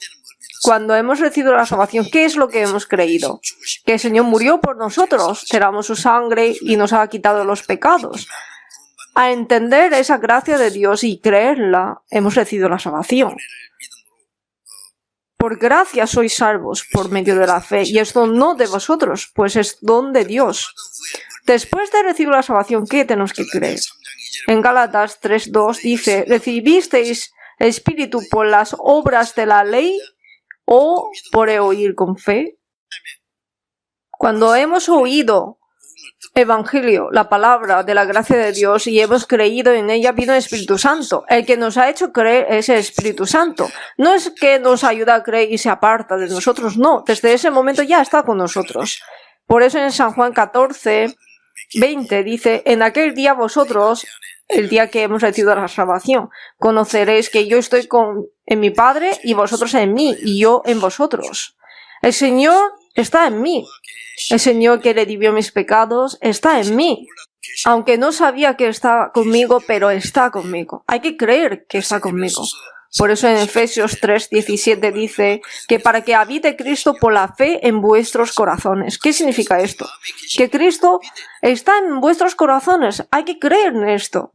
Cuando hemos recibido la salvación, ¿qué es lo que hemos creído? Que el Señor murió por nosotros, derramó su sangre y nos ha quitado los pecados. A entender esa gracia de Dios y creerla, hemos recibido la salvación. Por gracia sois salvos por medio de la fe, y esto no de vosotros, pues es don de Dios. Después de recibir la salvación, ¿qué tenemos que creer? En Gálatas 3:2 dice, ¿recibisteis el Espíritu por las obras de la ley o por el oír con fe? Cuando hemos oído Evangelio, la palabra de la gracia de Dios, y hemos creído en ella, vino el Espíritu Santo. El que nos ha hecho creer es el Espíritu Santo. No es que nos ayuda a creer y se aparta de nosotros, no. Desde ese momento ya está con nosotros. Por eso en San Juan 14:20 dice, en aquel día vosotros, el día que hemos recibido la salvación, conoceréis que yo estoy en mi Padre y vosotros en mí y yo en vosotros. El Señor está en mí. El Señor que redimió mis pecados está en mí. Aunque no sabía que está conmigo, pero está conmigo. Hay que creer que está conmigo. Por eso en Efesios 3:17 dice que para que habite Cristo por la fe en vuestros corazones. ¿Qué significa esto? Que Cristo está en vuestros corazones. Hay que creer en esto.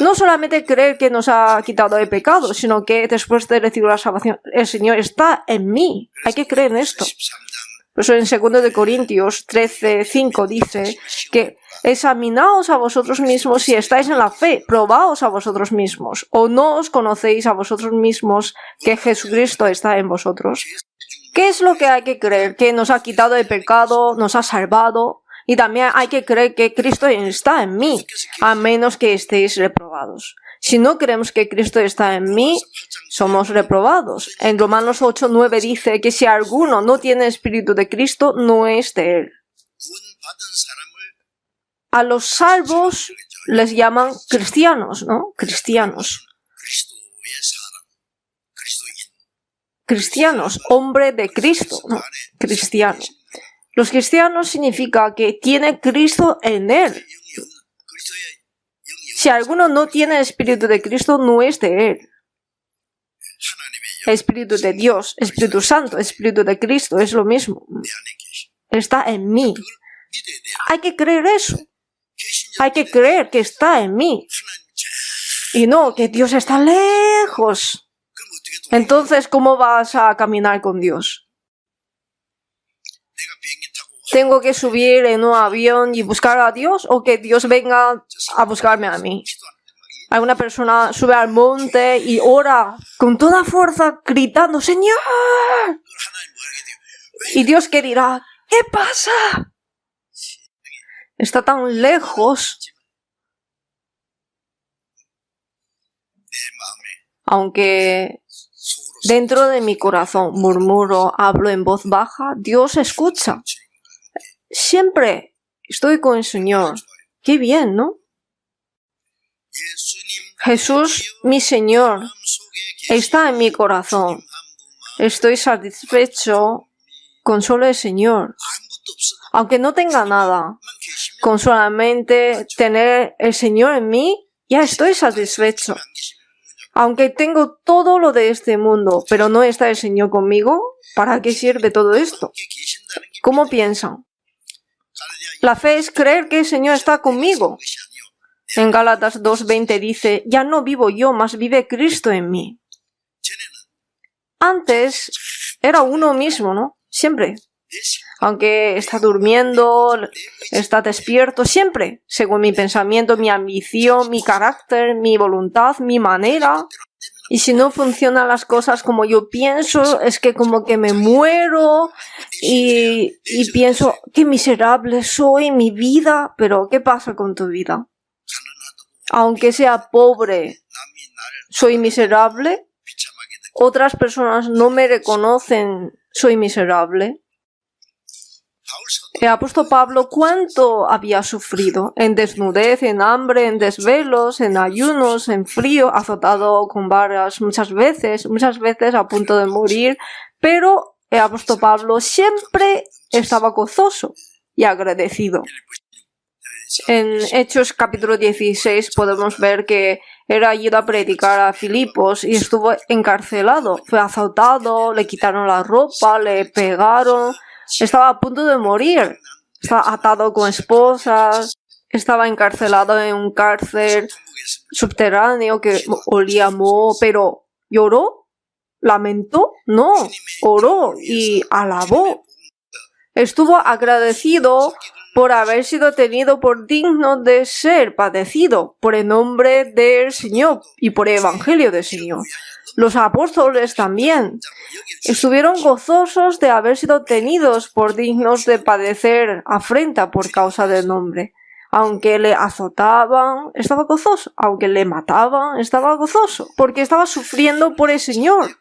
No solamente creer que nos ha quitado el pecado, sino que después de recibir la salvación, el Señor está en mí. Hay que creer en esto. Por eso en 2 Corintios 13:5 dice que examinaos a vosotros mismos si estáis en la fe, probaos a vosotros mismos, o no os conocéis a vosotros mismos que Jesucristo está en vosotros. ¿Qué es lo que hay que creer? Que nos ha quitado el pecado, nos ha salvado. Y también hay que creer que Cristo está en mí, a menos que estéis reprobados. Si no creemos que Cristo está en mí, somos reprobados. En Romanos 8:9 dice que si alguno no tiene espíritu de Cristo, no es de él. A los salvos les llaman cristianos, ¿no? Cristianos. Cristianos, hombre de Cristo, ¿no? Cristiano. Los cristianos significa que tiene Cristo en él. Si alguno no tiene el Espíritu de Cristo, no es de él. Espíritu de Dios, Espíritu Santo, Espíritu de Cristo, es lo mismo. Está en mí. Hay que creer eso. Hay que creer que está en mí. Y no, que Dios está lejos. Entonces, ¿cómo vas a caminar con Dios? ¿Tengo que subir en un avión y buscar a Dios o que Dios venga a buscarme a mí? Alguna persona sube al monte y ora con toda fuerza gritando, ¡Señor! Y Dios que dirá, ¿qué pasa? Está tan lejos. Aunque dentro de mi corazón murmuro, hablo en voz baja, Dios escucha. Siempre estoy con el Señor. Qué bien, ¿no? Jesús, mi Señor, está en mi corazón. Estoy satisfecho con solo el Señor. Aunque no tenga nada, con solamente tener el Señor en mí, ya estoy satisfecho. Aunque tengo todo lo de este mundo, pero no está el Señor conmigo, ¿para qué sirve todo esto? ¿Cómo piensan? La fe es creer que el Señor está conmigo. En Gálatas 2:20 dice, ya no vivo yo, mas vive Cristo en mí. Antes era uno mismo, ¿no? Siempre. Aunque está durmiendo, está despierto, siempre, según mi pensamiento, mi ambición, mi carácter, mi voluntad, mi manera. Y si no funcionan las cosas como yo pienso, es que como que me muero y pienso, qué miserable soy, mi vida. Pero, ¿qué pasa con tu vida? Aunque sea pobre, soy miserable. Otras personas no me reconocen, soy miserable. El apóstol Pablo, ¿cuánto había sufrido? En desnudez, en hambre, en desvelos, en ayunos, en frío, azotado con varas muchas veces a punto de morir. Pero el apóstol Pablo siempre estaba gozoso y agradecido. En Hechos capítulo 16 podemos ver que era ido a predicar a Filipos y estuvo encarcelado. Fue azotado, le quitaron la ropa, le pegaron. Estaba a punto de morir. Estaba atado con esposas. Estaba encarcelado en un cárcel subterráneo que olía a moho. Pero ¿lloró? ¿Lamentó? No. Oró y alabó. Estuvo agradecido por haber sido tenido por digno de ser padecido por el nombre del Señor y por el Evangelio del Señor. Los apóstoles también estuvieron gozosos de haber sido tenidos por dignos de padecer afrenta por causa del nombre. Aunque le azotaban, estaba gozoso. Aunque le mataban, estaba gozoso, porque estaba sufriendo por el Señor.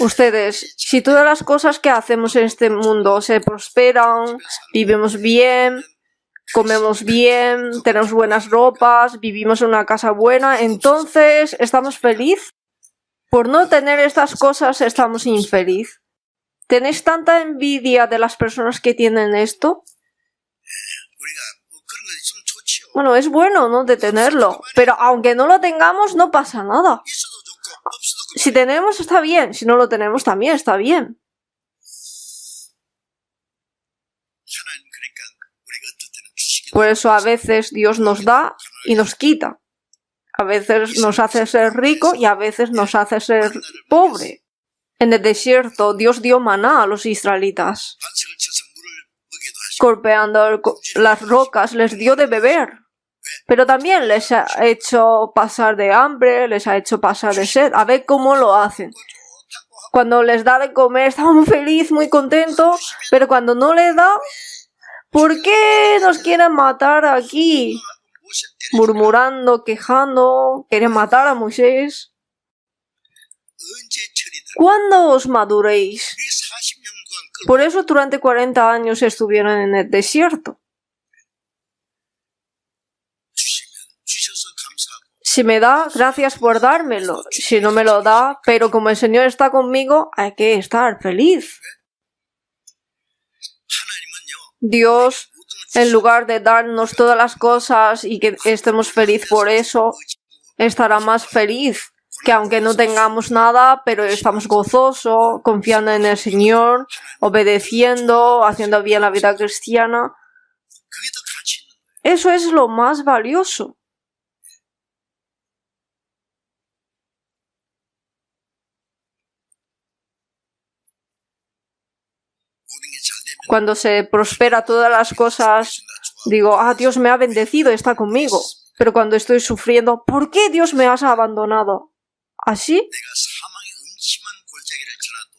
Ustedes, si todas las cosas que hacemos en este mundo se prosperan, vivimos bien, comemos bien, tenemos buenas ropas, vivimos en una casa buena, entonces ¿estamos felices? Por no tener estas cosas estamos infelices. ¿Tenéis tanta envidia de las personas que tienen esto? Bueno, es bueno, ¿no?, de tenerlo, pero aunque no lo tengamos no pasa nada. Si tenemos está bien, si no lo tenemos también está bien. Por eso a veces Dios nos da y nos quita. A veces nos hace ser rico y a veces nos hace ser pobre. En el desierto Dios dio maná a los israelitas. Golpeando las rocas les dio de beber. Pero también les ha hecho pasar de hambre, les ha hecho pasar de sed. A ver cómo lo hacen. Cuando les da de comer estaban muy felices, muy contentos, pero cuando no les da, ¿por qué nos quieren matar aquí? Murmurando, quejando, quieren matar a Moisés. ¿Cuándo os maduréis? Por eso durante 40 años estuvieron en el desierto. Si me da, gracias por dármelo. Si no me lo da, pero como el Señor está conmigo, hay que estar feliz. Dios, en lugar de darnos todas las cosas y que estemos felices por eso, estará más feliz que aunque no tengamos nada, pero estamos gozosos, confiando en el Señor, obedeciendo, haciendo bien la vida cristiana. Eso es lo más valioso. Cuando se prospera todas las cosas, digo, Dios me ha bendecido, está conmigo. Pero cuando estoy sufriendo, ¿por qué Dios me has abandonado? ¿Así?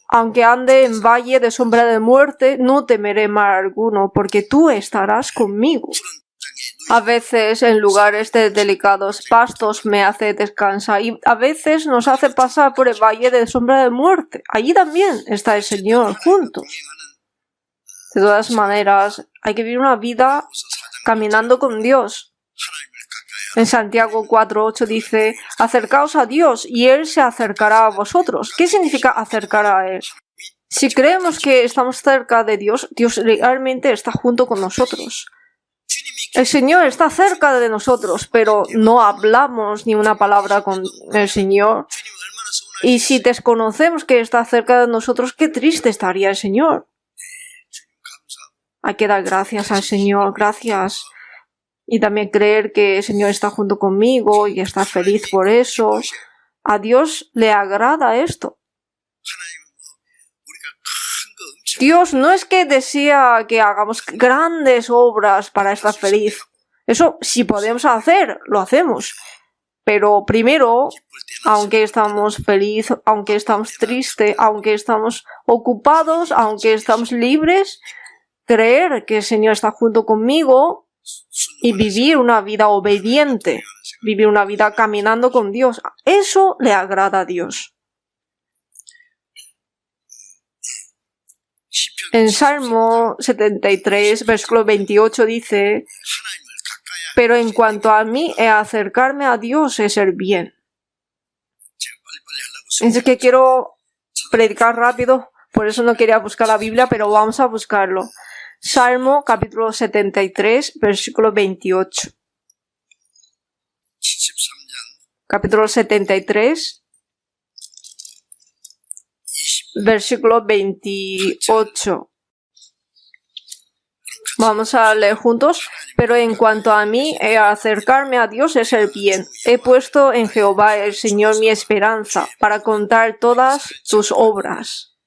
Aunque ande en valle de sombra de muerte, no temeré mal alguno, porque tú estarás conmigo. A veces en lugares de delicados pastos me hace descansar y a veces nos hace pasar por el valle de sombra de muerte. Allí también está el Señor juntos. De todas maneras, hay que vivir una vida caminando con Dios. En Santiago 4:8 dice, acercaos a Dios y Él se acercará a vosotros. ¿Qué significa acercar a Él? Si creemos que estamos cerca de Dios, Dios realmente está junto con nosotros. El Señor está cerca de nosotros, pero no hablamos ni una palabra con el Señor. Y si desconocemos que está cerca de nosotros, qué triste estaría el Señor. Hay que dar gracias al Señor, gracias. Y también creer que el Señor está junto conmigo y estar feliz por eso. A Dios le agrada esto. Dios no es que desea que hagamos grandes obras para estar feliz. Eso, si podemos hacer, lo hacemos. Pero primero, aunque estamos felices, aunque estamos tristes, aunque estamos ocupados, aunque estamos libres, creer que el Señor está junto conmigo y vivir una vida obediente, vivir una vida caminando con Dios. Eso le agrada a Dios. En Salmo 73, versículo 28 dice, pero en cuanto a mí, acercarme a Dios es el bien. Es que quiero predicar rápido, por eso no quería buscar la Biblia, pero vamos a buscarlo. Salmo capítulo 73, versículo 28. Capítulo 73, versículo 28. Vamos a leer juntos. Pero en cuanto a mí, acercarme a Dios es el bien. He puesto en Jehová el Señor mi esperanza, para contar todas tus obras.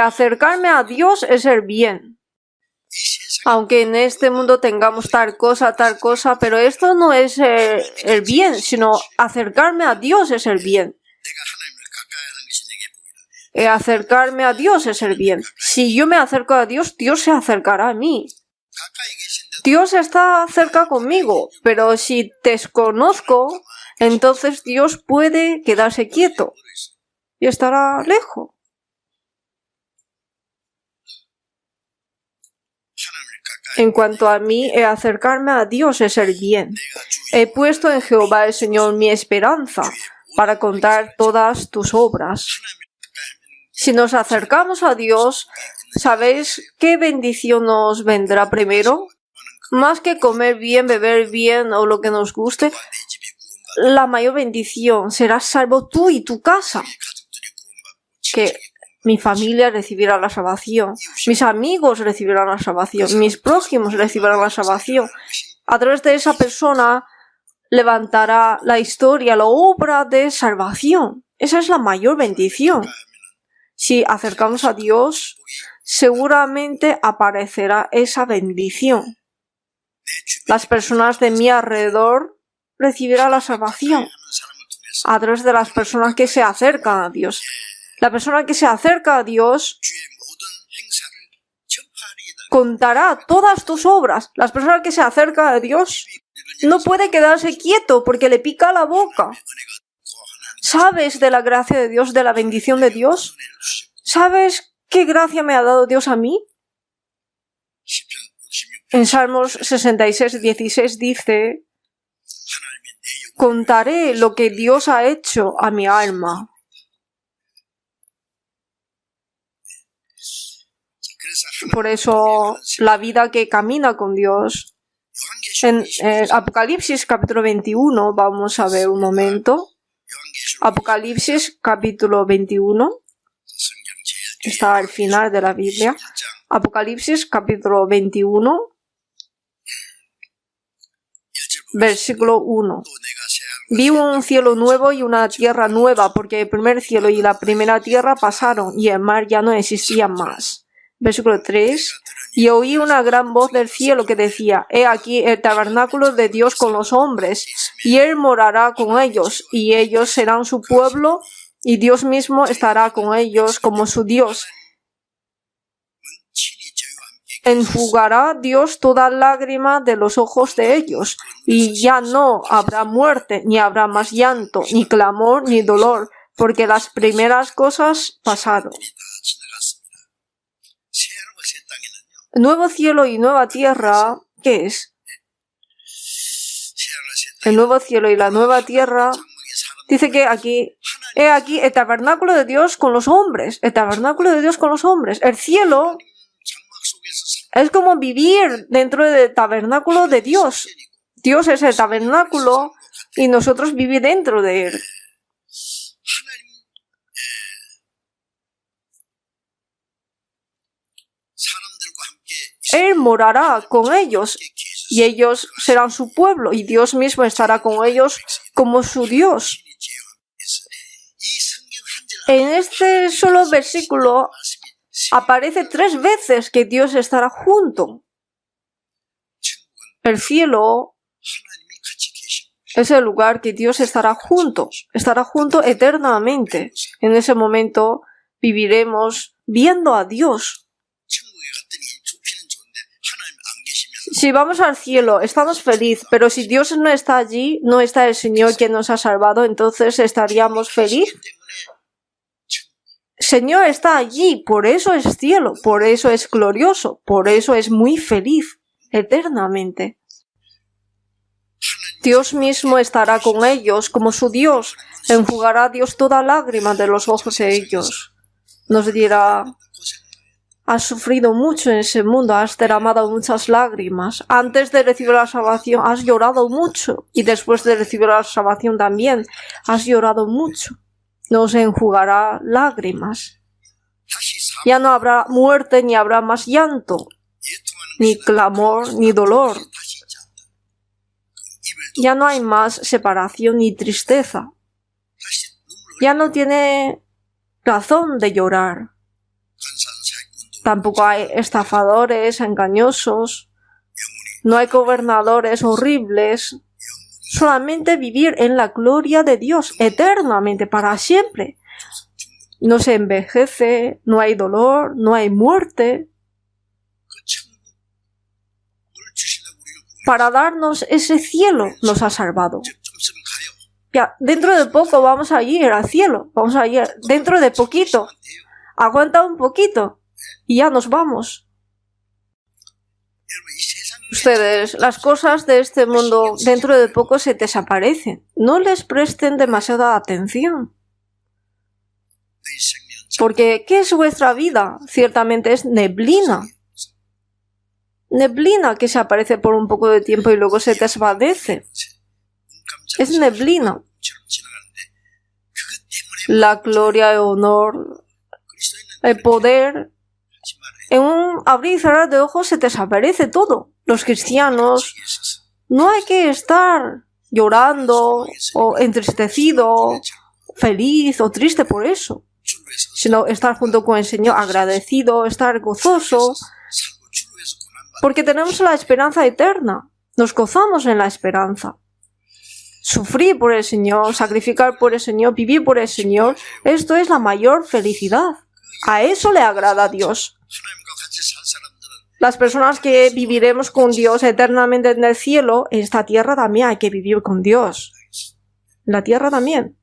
Acercarme a Dios es el bien. Aunque en este mundo tengamos tal cosa, pero esto no es el bien, sino acercarme a Dios es el bien. Acercarme a Dios es el bien. Si yo me acerco a Dios, Dios se acercará a mí. Dios está cerca conmigo, pero si desconozco, entonces Dios puede quedarse quieto y estará lejos. En cuanto a mí, acercarme a Dios es el bien. He puesto en Jehová el Señor mi esperanza, para contar todas tus obras. Si nos acercamos a Dios, ¿sabéis qué bendición nos vendrá primero? Más que comer bien, beber bien o lo que nos guste, la mayor bendición será salvo tú y tu casa. Que mi familia recibirá la salvación, mis amigos recibirán la salvación, mis prójimos recibirán la salvación. A través de esa persona levantará la historia, la obra de salvación. Esa es la mayor bendición. Si acercamos a Dios, seguramente aparecerá esa bendición. Las personas de mi alrededor recibirán la salvación a través de las personas que se acercan a Dios. La persona que se acerca a Dios contará todas tus obras. Las personas que se acercan a Dios no puede quedarse quieto porque le pica la boca. ¿Sabes de la gracia de Dios, de la bendición de Dios? ¿Sabes qué gracia me ha dado Dios a mí? En Salmos 66, 16 dice, contaré lo que Dios ha hecho a mi alma. Por eso, la vida que camina con Dios. En Apocalipsis capítulo 21, vamos a ver un momento. Apocalipsis capítulo 21. Está al final de la Biblia. Apocalipsis capítulo 21, versículo 1. Vi un cielo nuevo y una tierra nueva, porque el primer cielo y la primera tierra pasaron y el mar ya no existía más. Versículo 3. Y oí una gran voz del cielo que decía: He aquí el tabernáculo de Dios con los hombres, y Él morará con ellos, y ellos serán su pueblo, y Dios mismo estará con ellos como su Dios. Enjugará Dios toda lágrima de los ojos de ellos, y ya no habrá muerte, ni habrá más llanto, ni clamor, ni dolor, porque las primeras cosas pasaron. Nuevo cielo y nueva tierra, ¿qué es? El nuevo cielo y la nueva tierra, dice que aquí, he aquí el tabernáculo de Dios con los hombres, el tabernáculo de Dios con los hombres. El cielo es como vivir dentro del tabernáculo de Dios. Dios es el tabernáculo y nosotros vivimos dentro de él. Él morará con ellos y ellos serán su pueblo y Dios mismo estará con ellos como su Dios. En este solo versículo aparece 3 veces que Dios estará junto. El cielo es el lugar que Dios estará junto eternamente. En ese momento viviremos viendo a Dios. Si vamos al cielo, estamos felices, pero si Dios no está allí, no está el Señor quien nos ha salvado, entonces ¿estaríamos felices? Señor está allí, por eso es cielo, por eso es glorioso, por eso es muy feliz, eternamente. Dios mismo estará con ellos como su Dios, enjugará Dios toda lágrima de los ojos de ellos. Nos dirá: has sufrido mucho en ese mundo, has derramado muchas lágrimas. Antes de recibir la salvación has llorado mucho y después de recibir la salvación también has llorado mucho. Nos enjugará lágrimas. Ya no habrá muerte, ni habrá más llanto, ni clamor, ni dolor. Ya no hay más separación ni tristeza. Ya no tiene razón de llorar. Tampoco hay estafadores engañosos. No hay gobernadores horribles. Solamente vivir en la gloria de Dios eternamente, para siempre. No se envejece, no hay dolor, no hay muerte. Para darnos ese cielo nos ha salvado. Ya, dentro de poco vamos a ir al cielo. Vamos a ir dentro de poquito. Aguanta un poquito y ya nos vamos. Ustedes, las cosas de este mundo dentro de poco se desaparecen. No les presten demasiada atención. Porque, ¿qué es vuestra vida? Ciertamente es neblina. Neblina que se aparece por un poco de tiempo y luego se desvanece. Es neblina. La gloria, el honor, el poder, en un abrir y cerrar de ojos se desaparece todo. Los cristianos no hay que estar llorando o entristecido, feliz o triste por eso, sino estar junto con el Señor agradecido, estar gozoso, porque tenemos la esperanza eterna. Nos gozamos en la esperanza. Sufrir por el Señor, sacrificar por el Señor, vivir por el Señor, esto es la mayor felicidad. A eso le agrada a Dios. Las personas que viviremos con Dios eternamente en el cielo, en esta tierra también hay que vivir con Dios. La tierra también.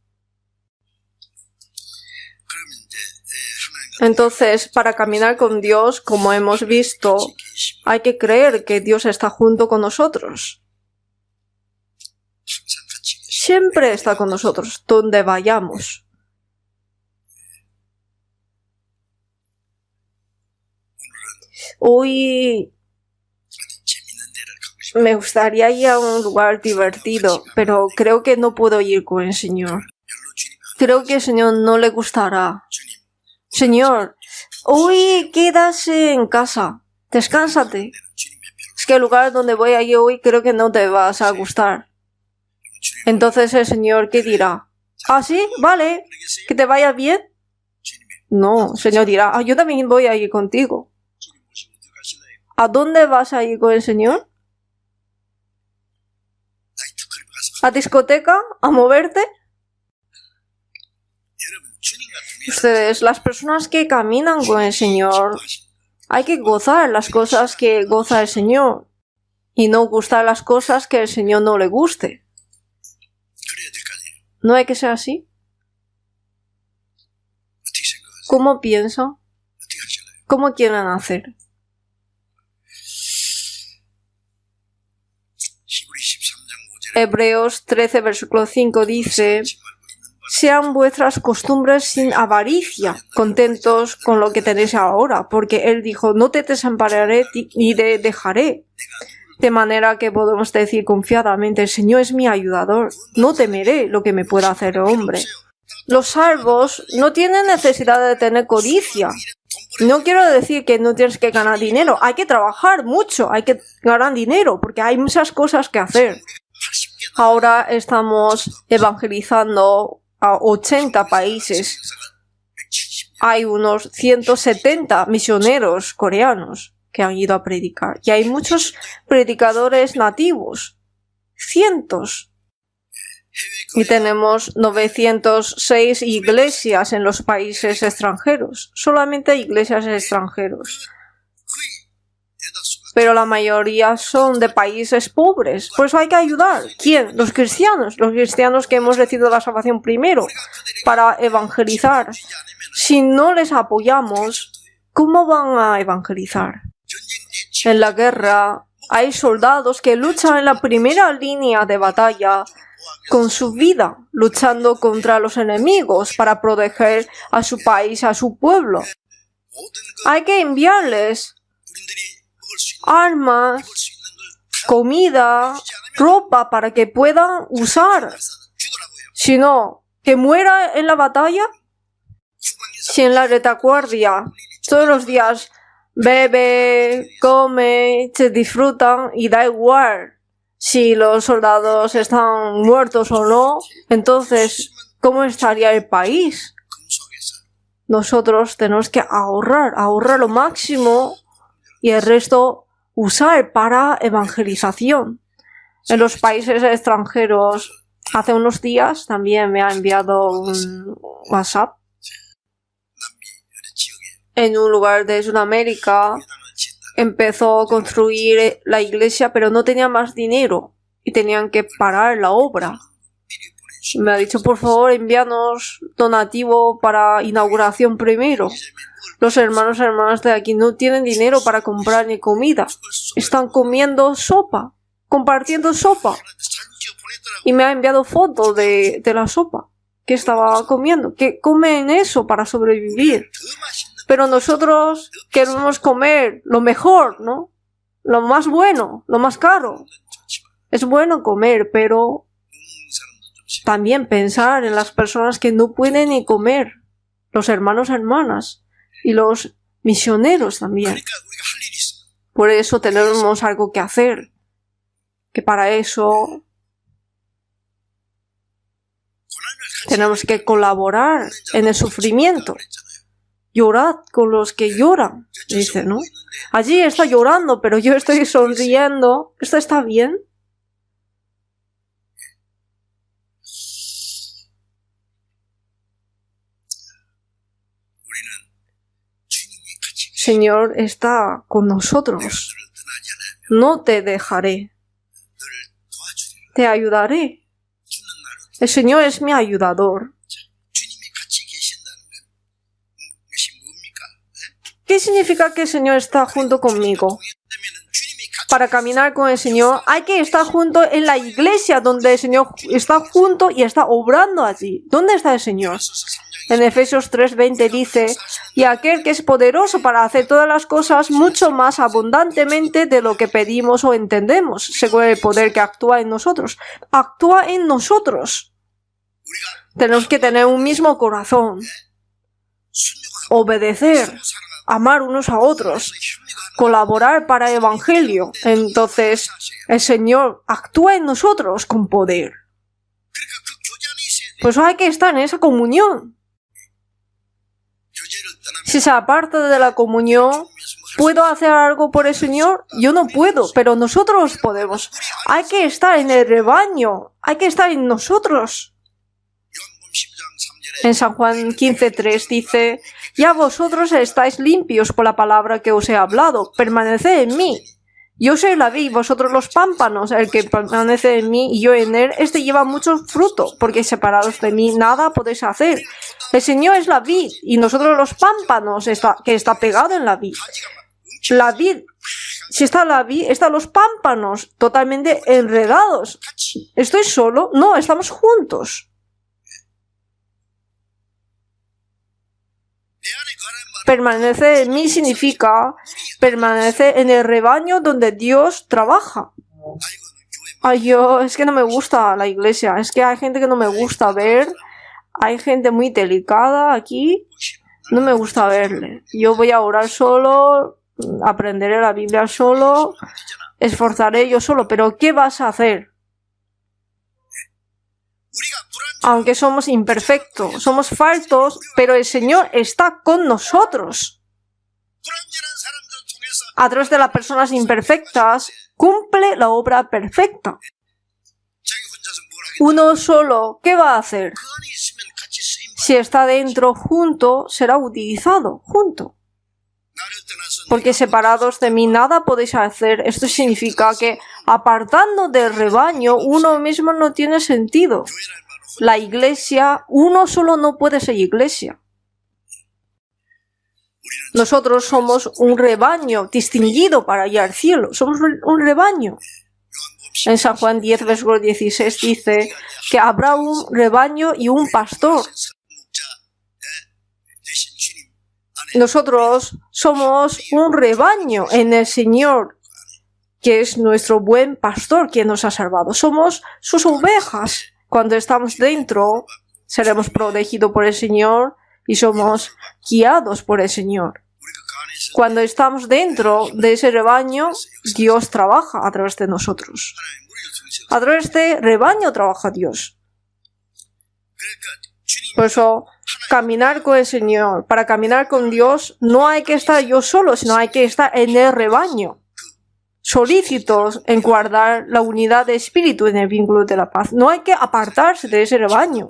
Entonces, para caminar con Dios, como hemos visto, hay que creer que Dios está junto con nosotros. siempre está con nosotros, donde vayamos. Hoy me gustaría ir a un lugar divertido, pero creo que no puedo ir con el Señor. Creo que al Señor no le gustará. Señor, hoy quédase en casa, descánsate. Es que el lugar donde voy a ir hoy creo que no te vas a gustar. Entonces el Señor, ¿qué dirá? ¿Ah, sí? Vale, que te vaya bien. No, el Señor dirá, yo también voy a ir contigo. ¿A dónde vas a ir con el Señor? ¿A discoteca? ¿A moverte? Ustedes, las personas que caminan con el Señor, hay que gozar las cosas que goza el Señor y no gustar las cosas que el Señor no le guste. ¿No hay que ser así? ¿Cómo piensan? ¿Cómo quieren hacer? Hebreos 13, versículo 5 dice: sean vuestras costumbres sin avaricia, contentos con lo que tenéis ahora, porque Él dijo, no te desampararé ni te dejaré. De manera que podemos decir confiadamente, el Señor es mi ayudador, no temeré lo que me pueda hacer el hombre. Los salvos no tienen necesidad de tener codicia. No quiero decir que no tienes que ganar dinero, hay que trabajar mucho, hay que ganar dinero, porque hay muchas cosas que hacer. Ahora estamos evangelizando a 80 países. Hay unos 170 misioneros coreanos que han ido a predicar. Y hay muchos predicadores nativos. Cientos. Y tenemos 906 iglesias en los países extranjeros. Solamente iglesias extranjeros. Pero la mayoría son de países pobres. Por eso hay que ayudar. ¿Quién? Los cristianos. Los cristianos que hemos recibido la salvación primero para evangelizar. Si no les apoyamos, ¿cómo van a evangelizar? En la guerra hay soldados que luchan en la primera línea de batalla con su vida, luchando contra los enemigos para proteger a su país, a su pueblo. Hay que enviarles armas, comida, ropa para que puedan usar. Si no, que muera en la batalla. Si en la retaguardia todos los días bebe, come, se disfrutan y da igual si los soldados están muertos o no, entonces, ¿cómo estaría el país? Nosotros tenemos que ahorrar lo máximo y el resto usar para evangelización. En los países extranjeros, hace unos días también me ha enviado un WhatsApp. En un lugar de Sudamérica empezó a construir la iglesia, pero no tenía más dinero y tenían que parar la obra. Me ha dicho, por favor, envíanos donativo para inauguración primero. Los hermanos y hermanas de aquí no tienen dinero para comprar ni comida. Están comiendo sopa, compartiendo sopa. Y me ha enviado fotos de la sopa que estaba comiendo, que comen eso para sobrevivir. Pero nosotros queremos comer lo mejor, ¿no? Lo más bueno, lo más caro. Es bueno comer, pero también pensar en las personas que no pueden ni comer. Los hermanos y hermanas. Y los misioneros también. Por eso tenemos algo que hacer. Que para eso tenemos que colaborar en el sufrimiento. Llorad con los que lloran, dice, ¿no? Allí está llorando, pero yo estoy sonriendo. ¿Esto está bien? Señor está con nosotros. No te dejaré. Te ayudaré. El Señor es mi ayudador. ¿Qué significa que el Señor está junto conmigo? para caminar con el Señor, hay que estar junto en la iglesia donde el Señor está junto y está obrando allí. ¿Dónde está el Señor? En Efesios 3:20 dice, y aquel que es poderoso para hacer todas las cosas mucho más abundantemente de lo que pedimos o entendemos, según el poder que actúa en nosotros. Actúa en nosotros. Tenemos que tener un mismo corazón, obedecer, amar unos a otros, colaborar para el Evangelio. Entonces, el Señor actúa en nosotros con poder. Pues hay que estar en esa comunión. Si se aparta de la comunión, ¿puedo hacer algo por el Señor? Yo no puedo, pero nosotros podemos. Hay que estar en el rebaño, hay que estar en nosotros. En San Juan 15:3 dice, ya vosotros estáis limpios por la palabra que os he hablado, permaneced en mí. Yo soy la vid, vosotros los pámpanos, el que permanece en mí y yo en él, este lleva mucho fruto, porque separados de mí nada podéis hacer. El Señor es la vid y nosotros los pámpanos que está pegado en la vid. La vid, si está la vid, están los pámpanos totalmente enredados. ¿Estoy solo? No, estamos juntos. Permanece en mí significa permanece en el rebaño donde Dios trabaja. Ay, es que no me gusta la iglesia. Es que hay gente que no me gusta ver. Hay gente muy delicada aquí. No me gusta verle. Yo voy a orar solo, aprenderé la Biblia solo, esforzaré yo solo. Pero ¿qué vas a hacer? Aunque somos imperfectos, somos faltos, pero el Señor está con nosotros. A través de las personas imperfectas, cumple la obra perfecta. Uno solo, ¿qué va a hacer? Si está dentro junto, será utilizado junto. Porque separados de mí nada podéis hacer. Esto significa que apartando del rebaño, uno mismo no tiene sentido. La iglesia, uno solo no puede ser iglesia. Nosotros somos un rebaño distinguido para ir al cielo. Somos un rebaño. En San Juan 10, versículo 16 dice que habrá un rebaño y un pastor. Nosotros somos un rebaño en el Señor, que es nuestro buen pastor, quien nos ha salvado. Somos sus ovejas. Cuando estamos dentro, seremos protegidos por el Señor y somos guiados por el Señor. Cuando estamos dentro de ese rebaño, Dios trabaja a través de nosotros. A través de rebaño trabaja Dios. Por eso, caminar con el Señor, para caminar con Dios, no hay que estar yo solo, sino hay que estar en el rebaño. Solícitos en guardar la unidad de espíritu en el vínculo de la paz. No hay que apartarse de ese rebaño.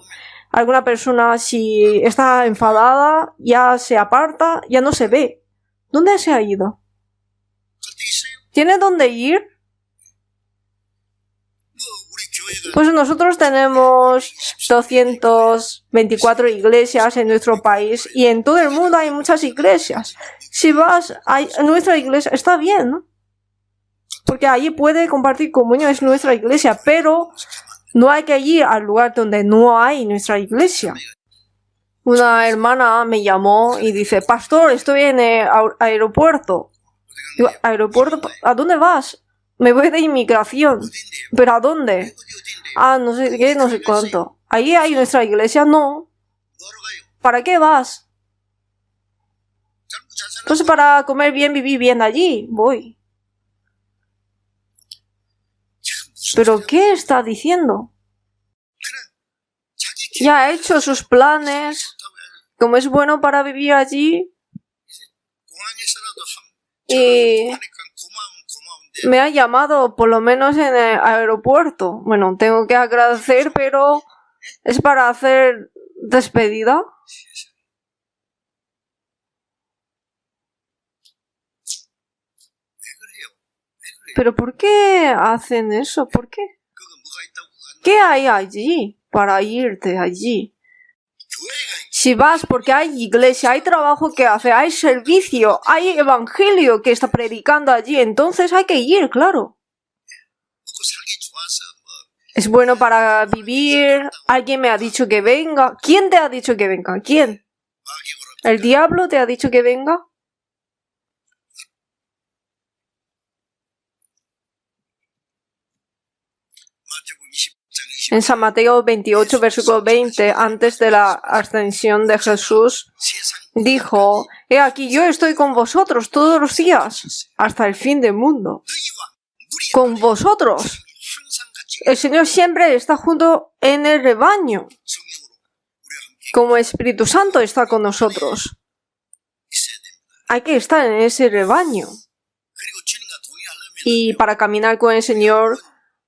Alguna persona, si está enfadada, ya se aparta, ya no se ve. ¿Dónde se ha ido? ¿Tiene dónde ir? Pues nosotros tenemos 224 iglesias en nuestro país y en todo el mundo hay muchas iglesias. Si vas a nuestra iglesia, está bien, ¿no? Porque allí puede compartir comunión, es nuestra iglesia, pero no hay que ir al lugar donde no hay nuestra iglesia. Una hermana me llamó y dice, pastor, estoy en el aeropuerto. Digo, ¿aeropuerto? ¿A dónde vas? Me voy de inmigración. ¿Pero a dónde? Ah, no sé qué, no sé cuánto. ¿Allí hay nuestra iglesia? No. ¿Para qué vas? Pues para comer bien, vivir bien allí. Voy. ¿Pero qué está diciendo? Ya ha hecho sus planes, como es bueno para vivir allí, y me ha llamado por lo menos en el aeropuerto. Bueno, tengo que agradecer, pero es para hacer despedida. ¿Pero por qué hacen eso? ¿Por qué? ¿Qué hay allí para irte allí? Si vas porque hay iglesia, hay trabajo que hace, hay servicio, hay evangelio que está predicando allí, entonces hay que ir, claro. Es bueno para vivir. Alguien me ha dicho que venga. ¿Quién te ha dicho que venga? ¿Quién? ¿El diablo te ha dicho que venga? En San Mateo 28, versículo 20, antes de la ascensión de Jesús, dijo: He aquí, yo estoy con vosotros todos los días, hasta el fin del mundo. Con vosotros. El Señor siempre está junto en el rebaño. Como Espíritu Santo está con nosotros. Hay que estar en ese rebaño. Y para caminar con el Señor,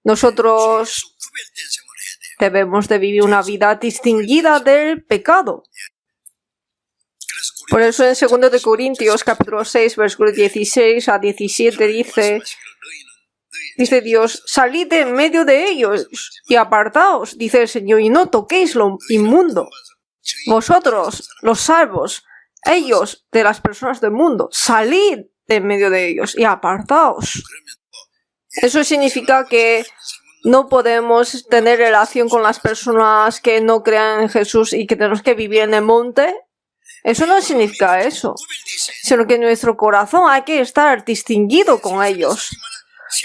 nosotros debemos de vivir una vida distinguida del pecado. Por eso en 2 de Corintios, capítulo 6, versículos 16 a 17 dice Dios: salid de en medio de ellos y apartaos, dice el Señor, y no toquéis lo inmundo. Vosotros, los salvos, ellos de las personas del mundo, salid de en medio de ellos y apartaos. Eso significa que no podemos tener relación con las personas que no crean en Jesús y que tenemos que vivir en el monte. Eso no significa eso, sino que nuestro corazón hay que estar distinguido con ellos.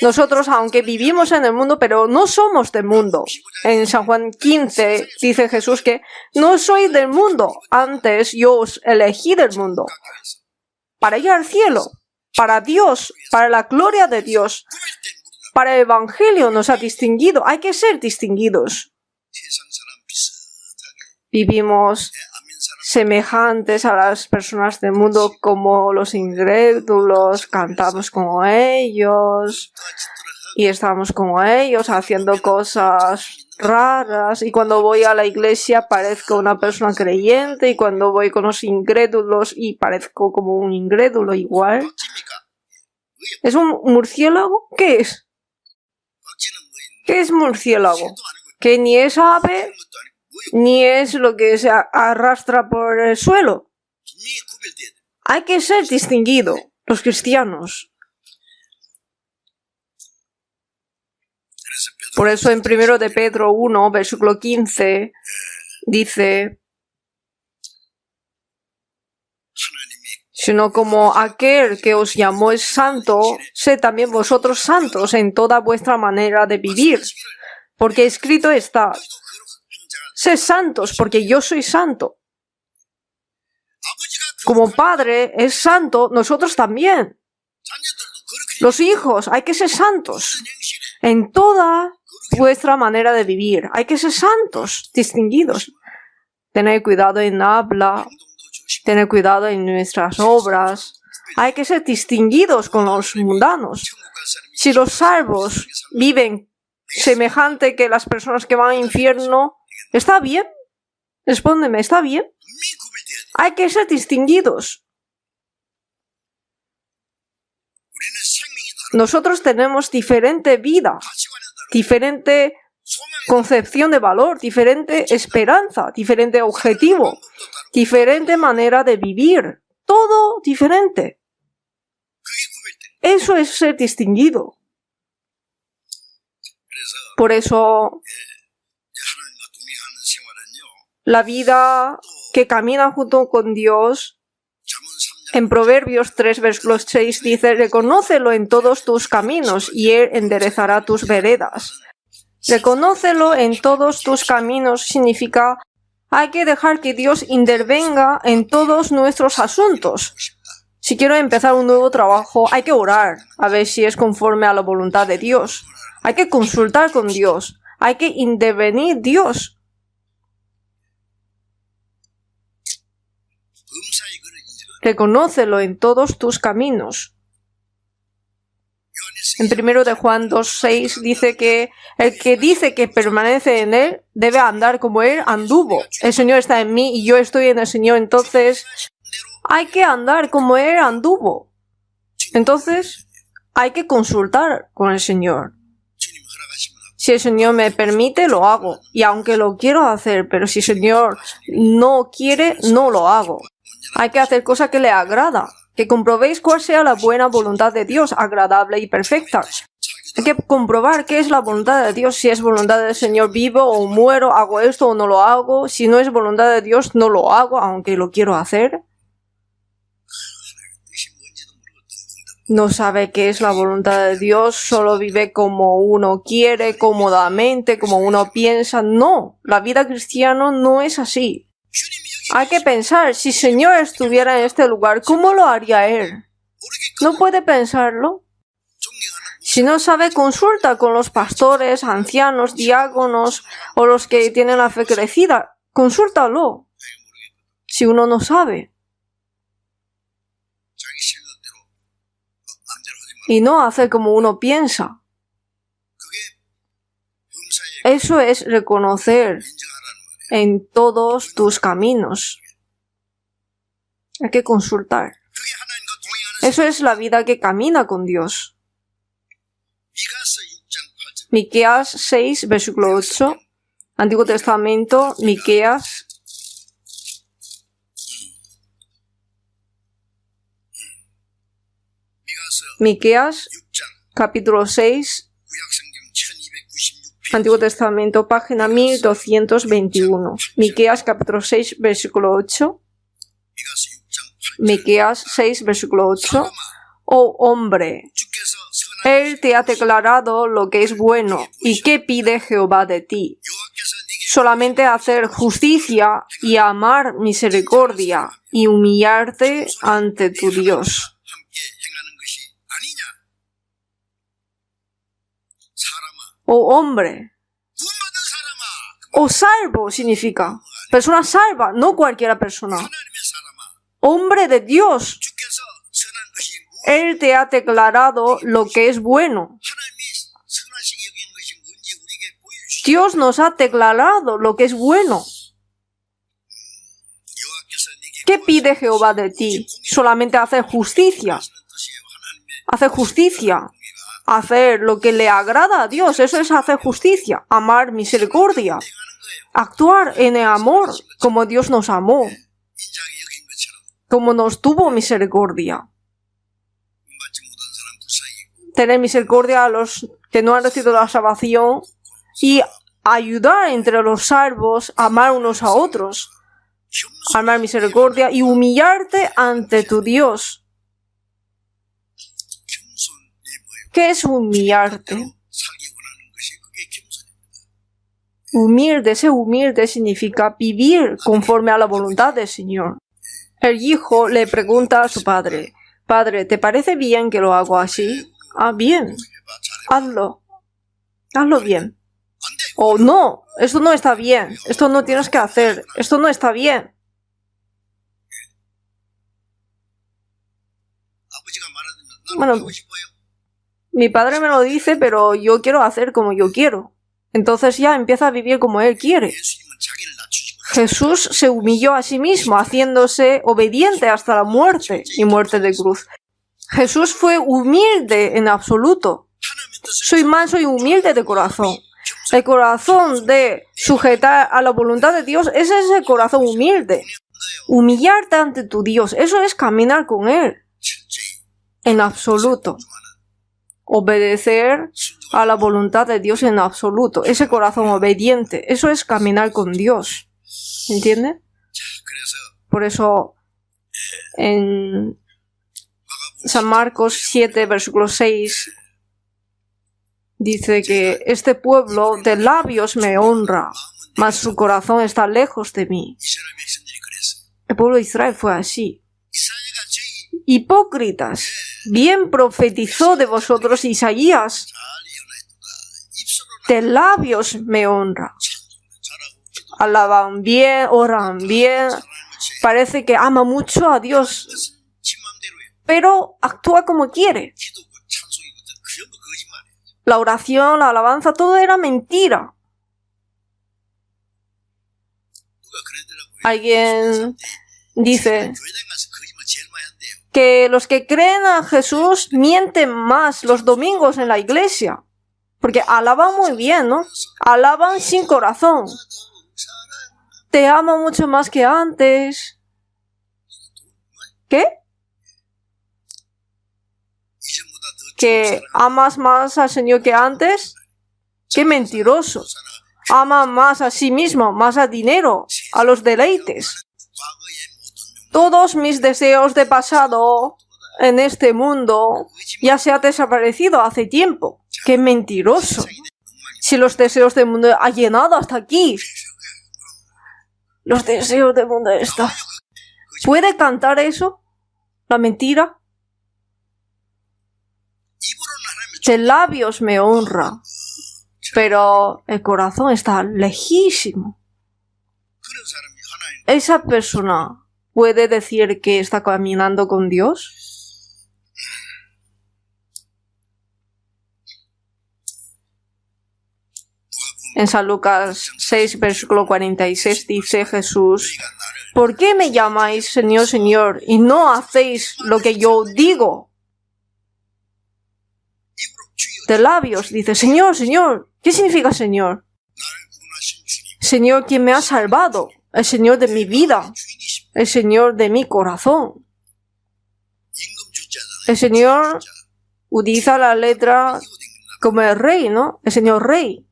Nosotros, aunque vivimos en el mundo, pero no somos del mundo. En San Juan 15 dice Jesús que no soy del mundo, antes yo os elegí del mundo para ir al cielo, para Dios, para la gloria de Dios. Para el Evangelio nos ha distinguido. Hay que ser distinguidos. Vivimos semejantes a las personas del mundo como los incrédulos. Cantamos como ellos y estamos como ellos haciendo cosas raras. Y cuando voy a la iglesia parezco una persona creyente y cuando voy con los incrédulos y parezco como un incrédulo igual. ¿Es un murciélago? ¿Qué es? ¿Qué es murciélago? Que ni es ave, ni es lo que se arrastra por el suelo. Hay que ser distinguido, los cristianos. Por eso en 1 de Pedro 1, versículo 15, dice: sino como aquel que os llamó es santo, sed también vosotros santos en toda vuestra manera de vivir. Porque escrito está: sed santos, porque yo soy santo. Como Padre es santo, nosotros también. Los hijos, hay que ser santos en toda vuestra manera de vivir. Hay que ser santos, distinguidos. Tener cuidado en habla, tener cuidado en nuestras obras. Hay que ser distinguidos con los mundanos. Si los salvos viven semejante que las personas que van al infierno, ¿está bien? Respóndeme, ¿está bien? Hay que ser distinguidos. Nosotros tenemos diferente vida, diferente concepción de valor, diferente esperanza, diferente objetivo, diferente manera de vivir, todo diferente. Eso es ser distinguido. Por eso, la vida que camina junto con Dios, en Proverbios 3, versículo 6 dice: reconócelo en todos tus caminos y Él enderezará tus veredas. Reconócelo en todos tus caminos significa hay que dejar que Dios intervenga en todos nuestros asuntos. Si quiero empezar un nuevo trabajo, hay que orar a ver si es conforme a la voluntad de Dios. Hay que consultar con Dios. Hay que intervenir Dios. Reconócelo en todos tus caminos. En 1 de Juan 2:6 dice que el que dice que permanece en Él debe andar como Él anduvo. El Señor está en mí y yo estoy en el Señor, entonces hay que andar como Él anduvo. Entonces hay que consultar con el Señor. Si el Señor me permite, lo hago. Y aunque lo quiero hacer, pero si el Señor no quiere, no lo hago. Hay que hacer cosas que le agrada. Que comprobéis cuál sea la buena voluntad de Dios, agradable y perfecta. Hay que comprobar qué es la voluntad de Dios. Si es voluntad del Señor, vivo o muero, hago esto o no lo hago. Si no es voluntad de Dios, no lo hago, aunque lo quiero hacer. No sabe qué es la voluntad de Dios, solo vive como uno quiere, cómodamente, como uno piensa. No, la vida cristiana no es así. Hay que pensar, si el Señor estuviera en este lugar, ¿cómo lo haría Él? ¿No puede pensarlo? Si no sabe, consulta con los pastores, ancianos, diáconos o los que tienen la fe crecida. Consúltalo. Si uno no sabe. Y no hacer como uno piensa. Eso es reconocer en todos tus caminos. Hay que consultar. Eso es la vida que camina con Dios. Miqueas 6, versículo 8. Antiguo Testamento, Miqueas, capítulo 6, Antiguo Testamento, página 1221. Miqueas, capítulo 6, versículo 8. Miqueas 6, versículo 8. Oh hombre, Él te ha declarado lo que es bueno. ¿Y qué pide Jehová de ti? Solamente hacer justicia y amar misericordia y humillarte ante tu Dios. Oh hombre, o salvo significa persona salva, no cualquiera persona. Hombre de Dios, Él te ha declarado lo que es bueno. Dios nos ha declarado lo que es bueno. ¿Qué pide Jehová de ti? Solamente hacer justicia. Hacer justicia. Hacer lo que le agrada a Dios. Eso es hacer justicia. Amar misericordia. Actuar en el amor como Dios nos amó. Como nos tuvo misericordia. Tener misericordia a los que no han recibido la salvación y ayudar entre los salvos, amar unos a otros, amar misericordia y humillarte ante tu Dios. ¿Qué es humillarte? Ser humilde significa vivir conforme a la voluntad del Señor. El hijo le pregunta a su padre, Padre, ¿te parece bien que lo hago así? Ah, bien. Hazlo. Hazlo bien. O no, esto no está bien. Esto no tienes que hacer. Esto no está bien. Bueno, mi padre me lo dice, pero yo quiero hacer como yo quiero. Entonces ya empieza a vivir como él quiere. Jesús se humilló a sí mismo, haciéndose obediente hasta la muerte y muerte de cruz. Jesús fue humilde en absoluto. Soy manso y humilde de corazón. El corazón de sujetar a la voluntad de Dios, ese es el corazón humilde. Humillarte ante tu Dios, eso es caminar con Él. En absoluto. Obedecer a la voluntad de Dios en absoluto. Ese corazón obediente, eso es caminar con Dios. ¿Entiende? Por eso en San Marcos 7, versículo 6 dice que este pueblo de labios me honra, mas su corazón está lejos de mí. El pueblo de Israel fue así. Hipócritas, bien profetizó de vosotros Isaías. De labios me honra. Alaban bien, oran bien. Parece que ama mucho a Dios, pero actúa como quiere. La oración, la alabanza, todo era mentira. Alguien dice que los que creen a Jesús mienten más los domingos en la iglesia. Porque alaban muy bien, ¿no? Alaban sin corazón. Te amo mucho más que antes. ¿Qué? ¿Que amas más al Señor que antes? ¡Qué mentiroso! Ama más a sí mismo, más a dinero, a los deleites. Todos mis deseos de pasado en este mundo ya se han desaparecido hace tiempo. ¡Qué mentiroso! Si los deseos del mundo han llenado hasta aquí. Los deseos del mundo están. ¿Puede cantar eso? ¿La mentira? De labios me honra, pero el corazón está lejísimo. ¿Esa persona puede decir que está caminando con Dios? En San Lucas 6, versículo 46 dice Jesús: ¿por qué me llamáis Señor, Señor, y no hacéis lo que yo digo? De labios dice: Señor, Señor. ¿Qué significa Señor? Señor, quien me ha salvado, el Señor de mi vida, el Señor de mi corazón. El Señor utiliza la letra como el rey, ¿no? El Señor rey.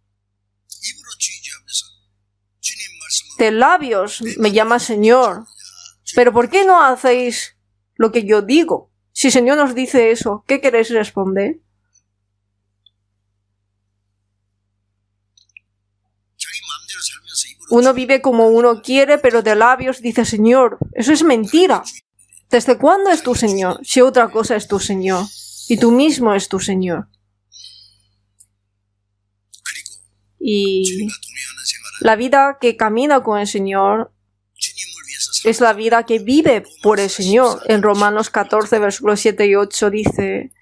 De labios me llama Señor. Pero ¿por qué no hacéis lo que yo digo? Si el Señor nos dice eso, ¿qué queréis responder? Uno vive como uno quiere, pero de labios dice Señor. Eso es mentira. ¿Desde cuándo es tu Señor? Si otra cosa es tu Señor. Y tú mismo es tu Señor. Y la vida que camina con el Señor es la vida que vive por el Señor. En Romanos 14, versículos 7 y 8 dice: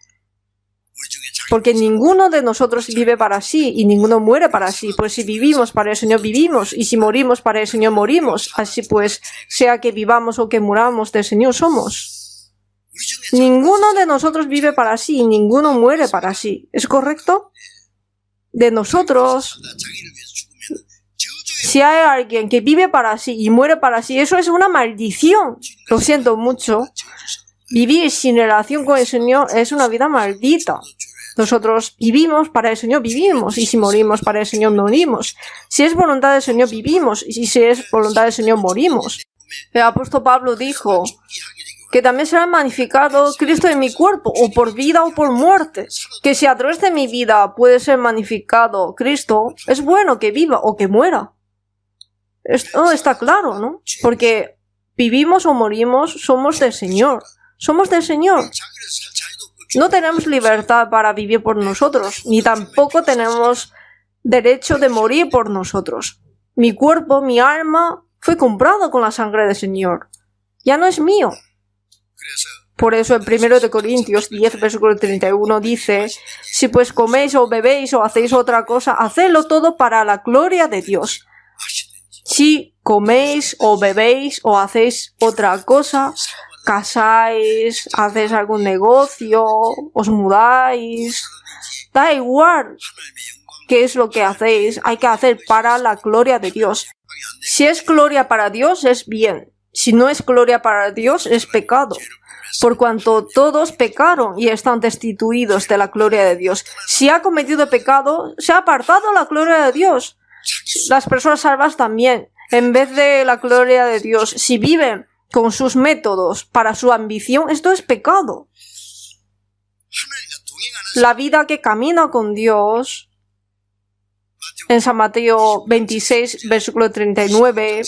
porque ninguno de nosotros vive para sí y ninguno muere para sí. Pues si vivimos para el Señor vivimos, y si morimos para el Señor morimos. Así pues, sea que vivamos o que muramos, del Señor somos. Ninguno de nosotros vive para sí y ninguno muere para sí. ¿Es correcto? De nosotros, si hay alguien que vive para sí y muere para sí, eso es una maldición. Lo siento mucho. Vivir sin relación con el Señor es una vida maldita. Nosotros vivimos para el Señor, vivimos, y si morimos para el Señor, morimos. Si es voluntad del Señor, vivimos, y si es voluntad del Señor, morimos. El apóstol Pablo dijo que también será magnificado Cristo en mi cuerpo, o por vida o por muerte. Que si a través de mi vida puede ser magnificado Cristo, es bueno que viva o que muera. Esto está claro, ¿no? Porque vivimos o morimos, somos del Señor. Somos del Señor. No tenemos libertad para vivir por nosotros, ni tampoco tenemos derecho de morir por nosotros. Mi cuerpo, mi alma, fue comprado con la sangre del Señor. Ya no es mío. Por eso en 1 Corintios 10, versículo 31 dice: si pues coméis o bebéis o hacéis otra cosa, hacedlo todo para la gloria de Dios. Si coméis o bebéis o hacéis otra cosa, casáis, hacéis algún negocio, os mudáis, da igual qué es lo que hacéis, hay que hacer para la gloria de Dios. Si es gloria para Dios, es bien. Si no es gloria para Dios, es pecado. Por cuanto todos pecaron y están destituidos de la gloria de Dios. Si ha cometido pecado, se ha apartado la gloria de Dios. Las personas salvas también, en vez de la gloria de Dios, si viven con sus métodos para su ambición, esto es pecado. La vida que camina con Dios, en San Mateo 26, versículo 39,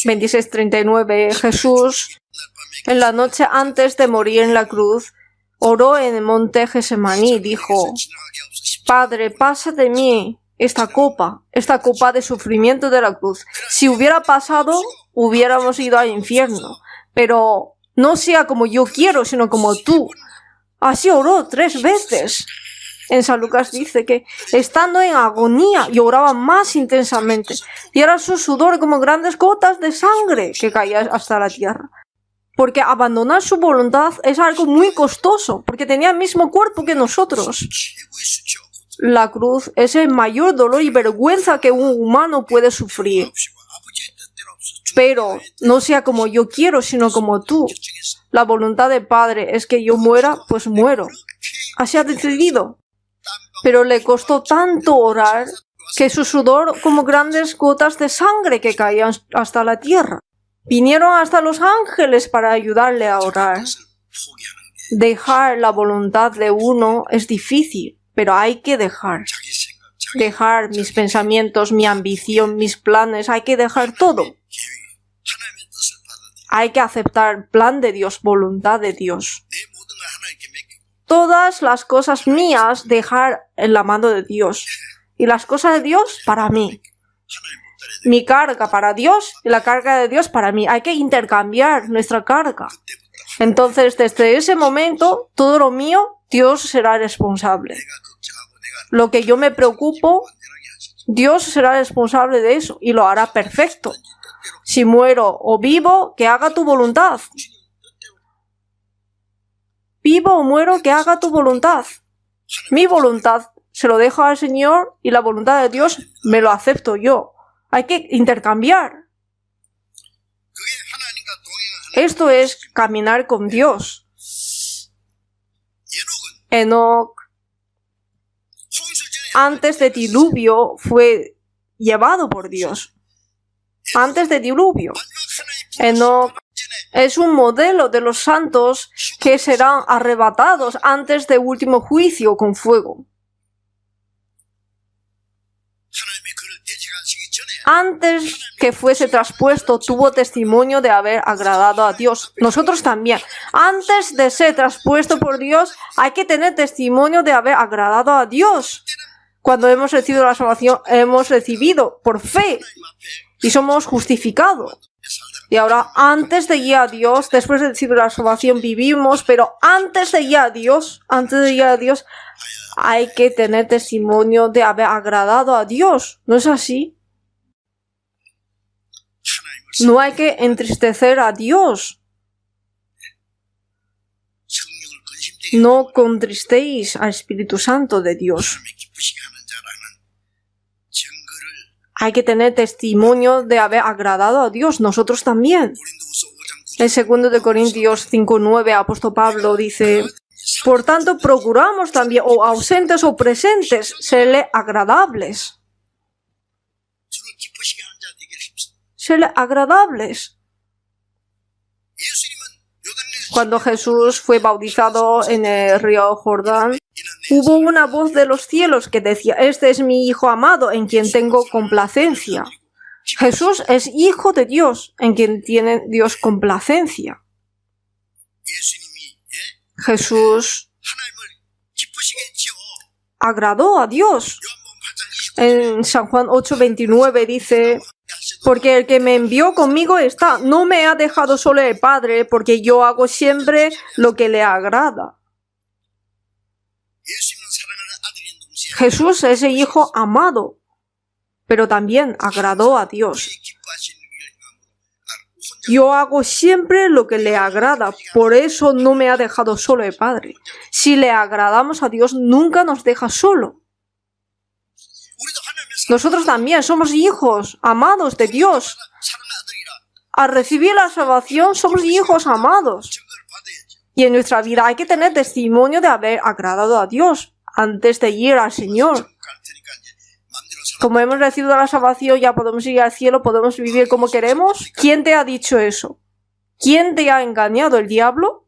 26-39, Jesús, en la noche antes de morir en la cruz, oró en el monte Getsemaní y dijo: Padre, pasa de mí esta copa de sufrimiento de la cruz. Si hubiera pasado, hubiéramos ido al infierno, pero no sea como yo quiero, sino como tú. Así oró 3 veces. En San Lucas dice que estando en agonía lloraba más intensamente y era su sudor como grandes gotas de sangre que caían hasta la tierra. Porque abandonar su voluntad es algo muy costoso, porque tenía el mismo cuerpo que nosotros. La cruz es el mayor dolor y vergüenza que un humano puede sufrir. Pero no sea como yo quiero, sino como tú. La voluntad del Padre es que yo muera, pues muero. Así ha decidido. Pero le costó tanto orar que su sudor como grandes gotas de sangre que caían hasta la tierra. Vinieron hasta los ángeles para ayudarle a orar. Dejar la voluntad de uno es difícil, pero hay que dejar. Dejar mis pensamientos, mi ambición, mis planes, hay que dejar todo. Hay que aceptar plan de Dios, voluntad de Dios. Todas las cosas mías dejar en la mano de Dios. Y las cosas de Dios para mí. Mi carga para Dios y la carga de Dios para mí. Hay que intercambiar nuestra carga. Entonces, desde ese momento, todo lo mío, Dios será responsable. Lo que yo me preocupo, Dios será responsable de eso y lo hará perfecto. Si muero o vivo, que haga tu voluntad. Vivo o muero, que haga tu voluntad. Mi voluntad se lo dejo al Señor y la voluntad de Dios me lo acepto yo. Hay que intercambiar. Esto es caminar con Dios. Enoc, antes de diluvio, fue llevado por Dios. Antes de diluvio. Enoc es un modelo de los santos que serán arrebatados antes del último juicio con fuego. Antes que fuese traspuesto, tuvo testimonio de haber agradado a Dios. Nosotros también. Antes de ser traspuesto por Dios, hay que tener testimonio de haber agradado a Dios. Cuando hemos recibido la salvación, hemos recibido por fe y somos justificados. Y ahora, antes de ir a Dios, después de recibir la salvación, vivimos, pero antes de ir a Dios, hay que tener testimonio de haber agradado a Dios. ¿No es así? No hay que entristecer a Dios. No contristéis al Espíritu Santo de Dios. Hay que tener testimonio de haber agradado a Dios. Nosotros también. En 2 de Corintios 5:9, apóstol Pablo dice: por tanto, procuramos también, o ausentes o presentes, serle agradables. Serle agradables. Cuando Jesús fue bautizado en el río Jordán, hubo una voz de los cielos que decía: este es mi Hijo amado, en quien tengo complacencia. Jesús es Hijo de Dios, en quien tiene Dios complacencia. Jesús agradó a Dios. En San Juan 8:29 dice: porque el que me envió conmigo está, no me ha dejado solo el Padre, porque yo hago siempre lo que le agrada. Jesús es el Hijo amado, pero también agradó a Dios. Yo hago siempre lo que le agrada, por eso no me ha dejado solo el Padre. Si le agradamos a Dios, nunca nos deja solo. Nosotros también somos hijos amados de Dios. Al recibir la salvación, somos hijos amados. Y en nuestra vida hay que tener testimonio de haber agradado a Dios antes de ir al Señor. Como hemos recibido la salvación, ya podemos ir al cielo, podemos vivir como queremos. ¿Quién te ha dicho eso? ¿Quién te ha engañado? ¿El diablo?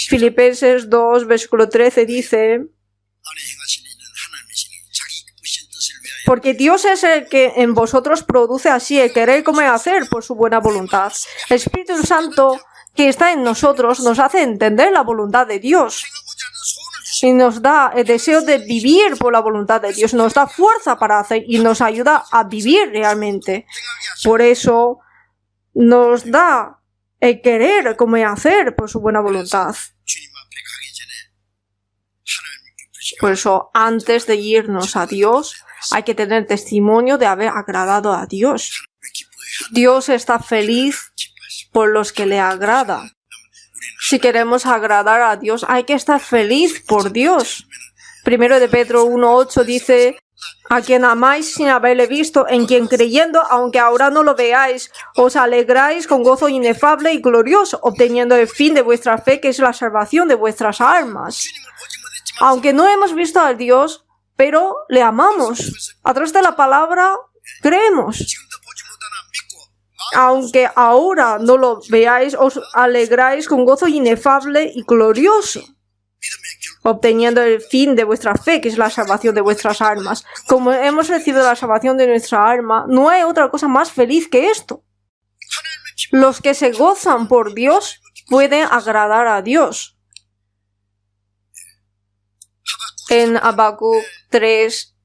Filipenses 2, versículo 13 dice: porque Dios es el que en vosotros produce así el querer como el hacer por su buena voluntad. El Espíritu Santo que está en nosotros nos hace entender la voluntad de Dios. Y nos da el deseo de vivir por la voluntad de Dios. Nos da fuerza para hacer y nos ayuda a vivir realmente. Por eso nos da el querer como el hacer por su buena voluntad. Por eso, antes de irnos a Dios, hay que tener testimonio de haber agradado a Dios. Dios está feliz por los que le agrada. Si queremos agradar a Dios, hay que estar feliz por Dios. Primero de Pedro 1:8 dice: a quien amáis sin haberle visto, en quien creyendo, aunque ahora no lo veáis, os alegráis con gozo inefable y glorioso, obteniendo el fin de vuestra fe, que es la salvación de vuestras almas. Aunque no hemos visto a Dios, pero le amamos. A través de la palabra creemos. Aunque ahora no lo veáis, os alegráis con gozo inefable y glorioso, obteniendo el fin de vuestra fe, que es la salvación de vuestras almas. Como hemos recibido la salvación de nuestra alma, no hay otra cosa más feliz que esto. Los que se gozan por Dios pueden agradar a Dios. En Habacuc 3,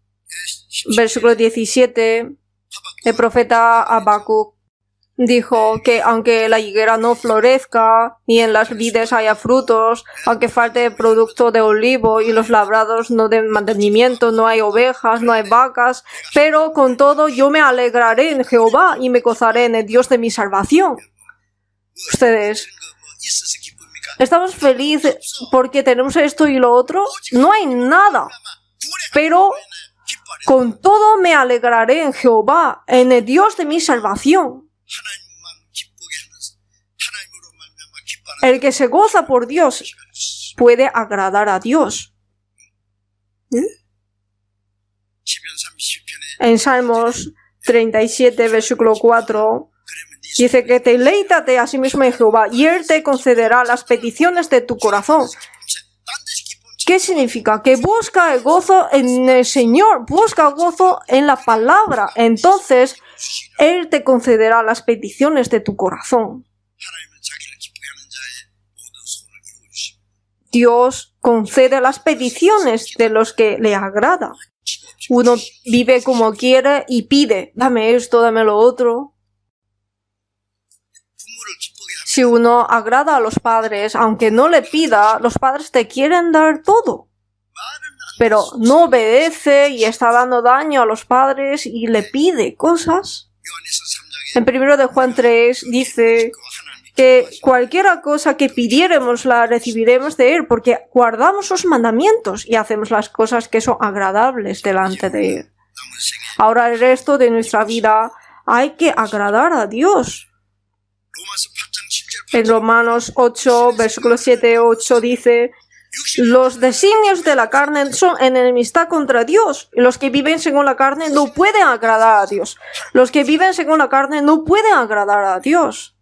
versículo 17, el profeta Habacuc dijo que aunque la higuera no florezca, ni en las vides haya frutos, aunque falte producto de olivo y los labrados no den mantenimiento, no hay ovejas, no hay vacas, pero con todo yo me alegraré en Jehová y me gozaré en el Dios de mi salvación. Ustedes, ¿estamos felices porque tenemos esto y lo otro? No hay nada, pero con todo me alegraré en Jehová, en el Dios de mi salvación. El que se goza por Dios puede agradar a Dios. En Salmos 37, versículo 4, dice que deleítate a sí mismo en Jehová y Él te concederá las peticiones de tu corazón. ¿Qué significa? Que busca el gozo en el Señor, busca gozo en la palabra. Entonces, Él te concederá las peticiones de tu corazón. Dios concede las peticiones de los que le agrada. Uno vive como quiere y pide, dame esto, dame lo otro. Si uno agrada a los padres, aunque no le pida, los padres te quieren dar todo. Pero no obedece y está dando daño a los padres y le pide cosas. En 1 de Juan 3 dice que cualquier cosa que pidiéramos la recibiremos de Él, porque guardamos sus mandamientos y hacemos las cosas que son agradables delante de Él. Ahora el resto de nuestra vida hay que agradar a Dios. En Romanos 8, versículo 7-8 dice: los designios de la carne son enemistad contra Dios, y los que viven según la carne no pueden agradar a Dios. Los que viven según la carne no pueden agradar a Dios.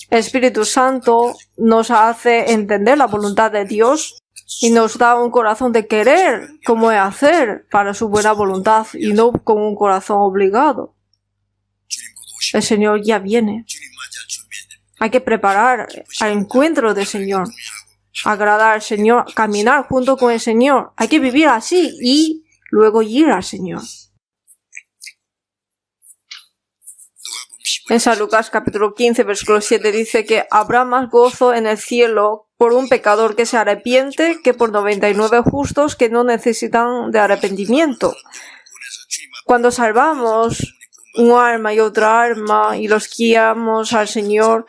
El Espíritu Santo nos hace entender la voluntad de Dios y nos da un corazón de querer cómo hacer para su buena voluntad y no con un corazón obligado. El Señor ya viene. Hay que preparar al encuentro del Señor, agradar al Señor, caminar junto con el Señor. Hay que vivir así y luego ir al Señor. En San Lucas capítulo 15, versículo 7 dice que habrá más gozo en el cielo por un pecador que se arrepiente que por 99 justos que no necesitan de arrepentimiento. Cuando salvamos un alma y otra alma y los guiamos al Señor,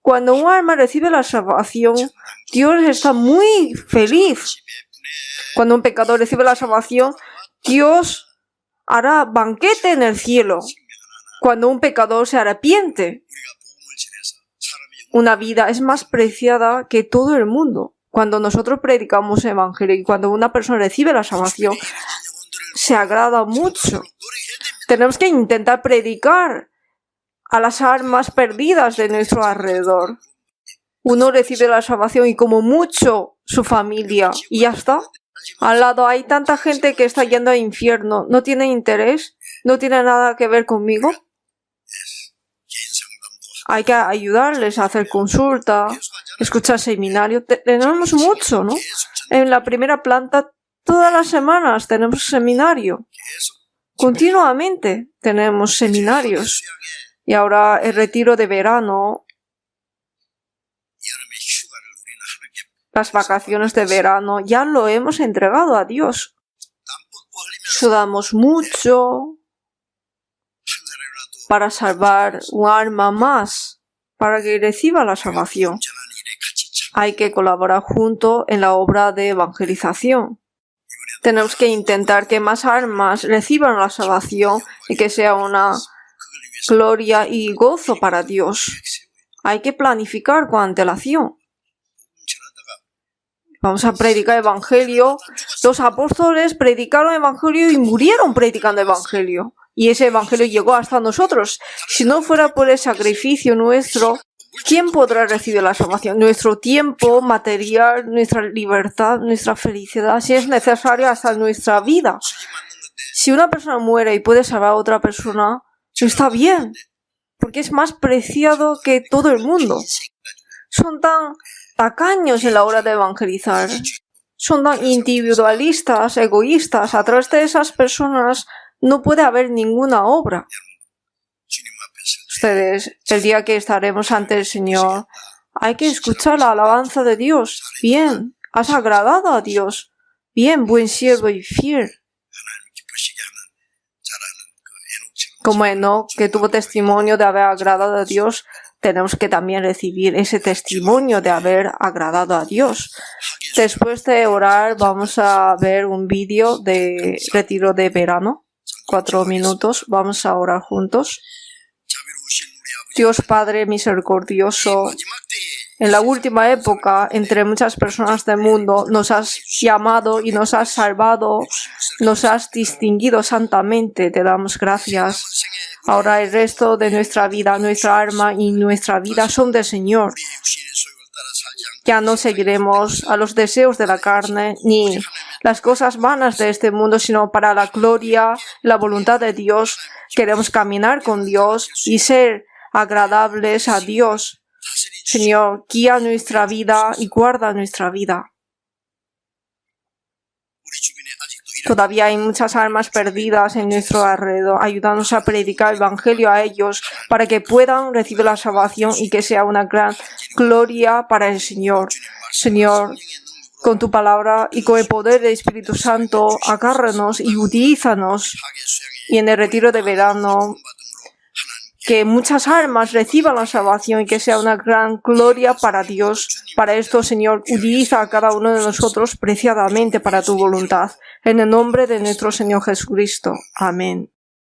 cuando un alma recibe la salvación, Dios está muy feliz. Cuando un pecador recibe la salvación, Dios hará banquete en el cielo. Cuando un pecador se arrepiente, una vida es más preciada que todo el mundo. Cuando nosotros predicamos el Evangelio y cuando una persona recibe la salvación, se agrada mucho. Tenemos que intentar predicar a las almas perdidas de nuestro alrededor. Uno recibe la salvación y como mucho su familia y ya está. Al lado hay tanta gente que está yendo al infierno. ¿No tiene interés? ¿No tiene nada que ver conmigo? Hay que ayudarles a hacer consulta, escuchar seminario. Tenemos mucho, ¿no? En la primera planta, todas las semanas tenemos seminario. Continuamente tenemos seminarios. Y ahora el retiro de verano, las vacaciones de verano, ya lo hemos entregado a Dios. Sudamos mucho para salvar un alma más, para que reciba la salvación. hay que colaborar junto en la obra de evangelización. Tenemos que intentar que más almas reciban la salvación y que sea una gloria y gozo para Dios. Hay que planificar con antelación. Vamos a predicar evangelio. Los apóstoles predicaron evangelio y murieron predicando evangelio. Y ese evangelio llegó hasta nosotros. Si no fuera por el sacrificio nuestro, ¿quién podrá recibir la salvación? Nuestro tiempo material, nuestra libertad, nuestra felicidad, si es necesario hasta nuestra vida. Si una persona muere y puede salvar a otra persona, está bien, porque es más preciado que todo el mundo. Son tan tacaños en la hora de evangelizar. Son tan individualistas, egoístas. A través de esas personas no puede haber ninguna obra. Ustedes, el día que estaremos ante el Señor, hay que escuchar la alabanza de Dios. Bien, has agradado a Dios. Bien, buen siervo y fiel. Como Enoc, que tuvo testimonio de haber agradado a Dios, tenemos que también recibir ese testimonio de haber agradado a Dios. Después de orar, vamos a ver un vídeo de retiro de verano. 4 minutos. Vamos a orar juntos. Dios Padre misericordioso, en la última época, entre muchas personas del mundo, nos has llamado y nos has salvado, nos has distinguido santamente. Te damos gracias. Ahora el resto de nuestra vida, nuestra alma y nuestra vida son del Señor. Ya no seguiremos a los deseos de la carne ni las cosas vanas de este mundo, sino para la gloria, la voluntad de Dios. Queremos caminar con Dios y ser agradables a Dios. Señor, guía nuestra vida y guarda nuestra vida. Todavía hay muchas almas perdidas en nuestro alrededor. Ayúdanos a predicar el evangelio a ellos para que puedan recibir la salvación y que sea una gran gloria para el Señor. Señor, con tu palabra y con el poder del Espíritu Santo, agárranos y utilízanos. Y en el retiro de verano, que muchas almas reciban la salvación y que sea una gran gloria para Dios. Para esto, Señor, utiliza a cada uno de nosotros preciadamente para tu voluntad. En el nombre de nuestro Señor Jesucristo. Amén.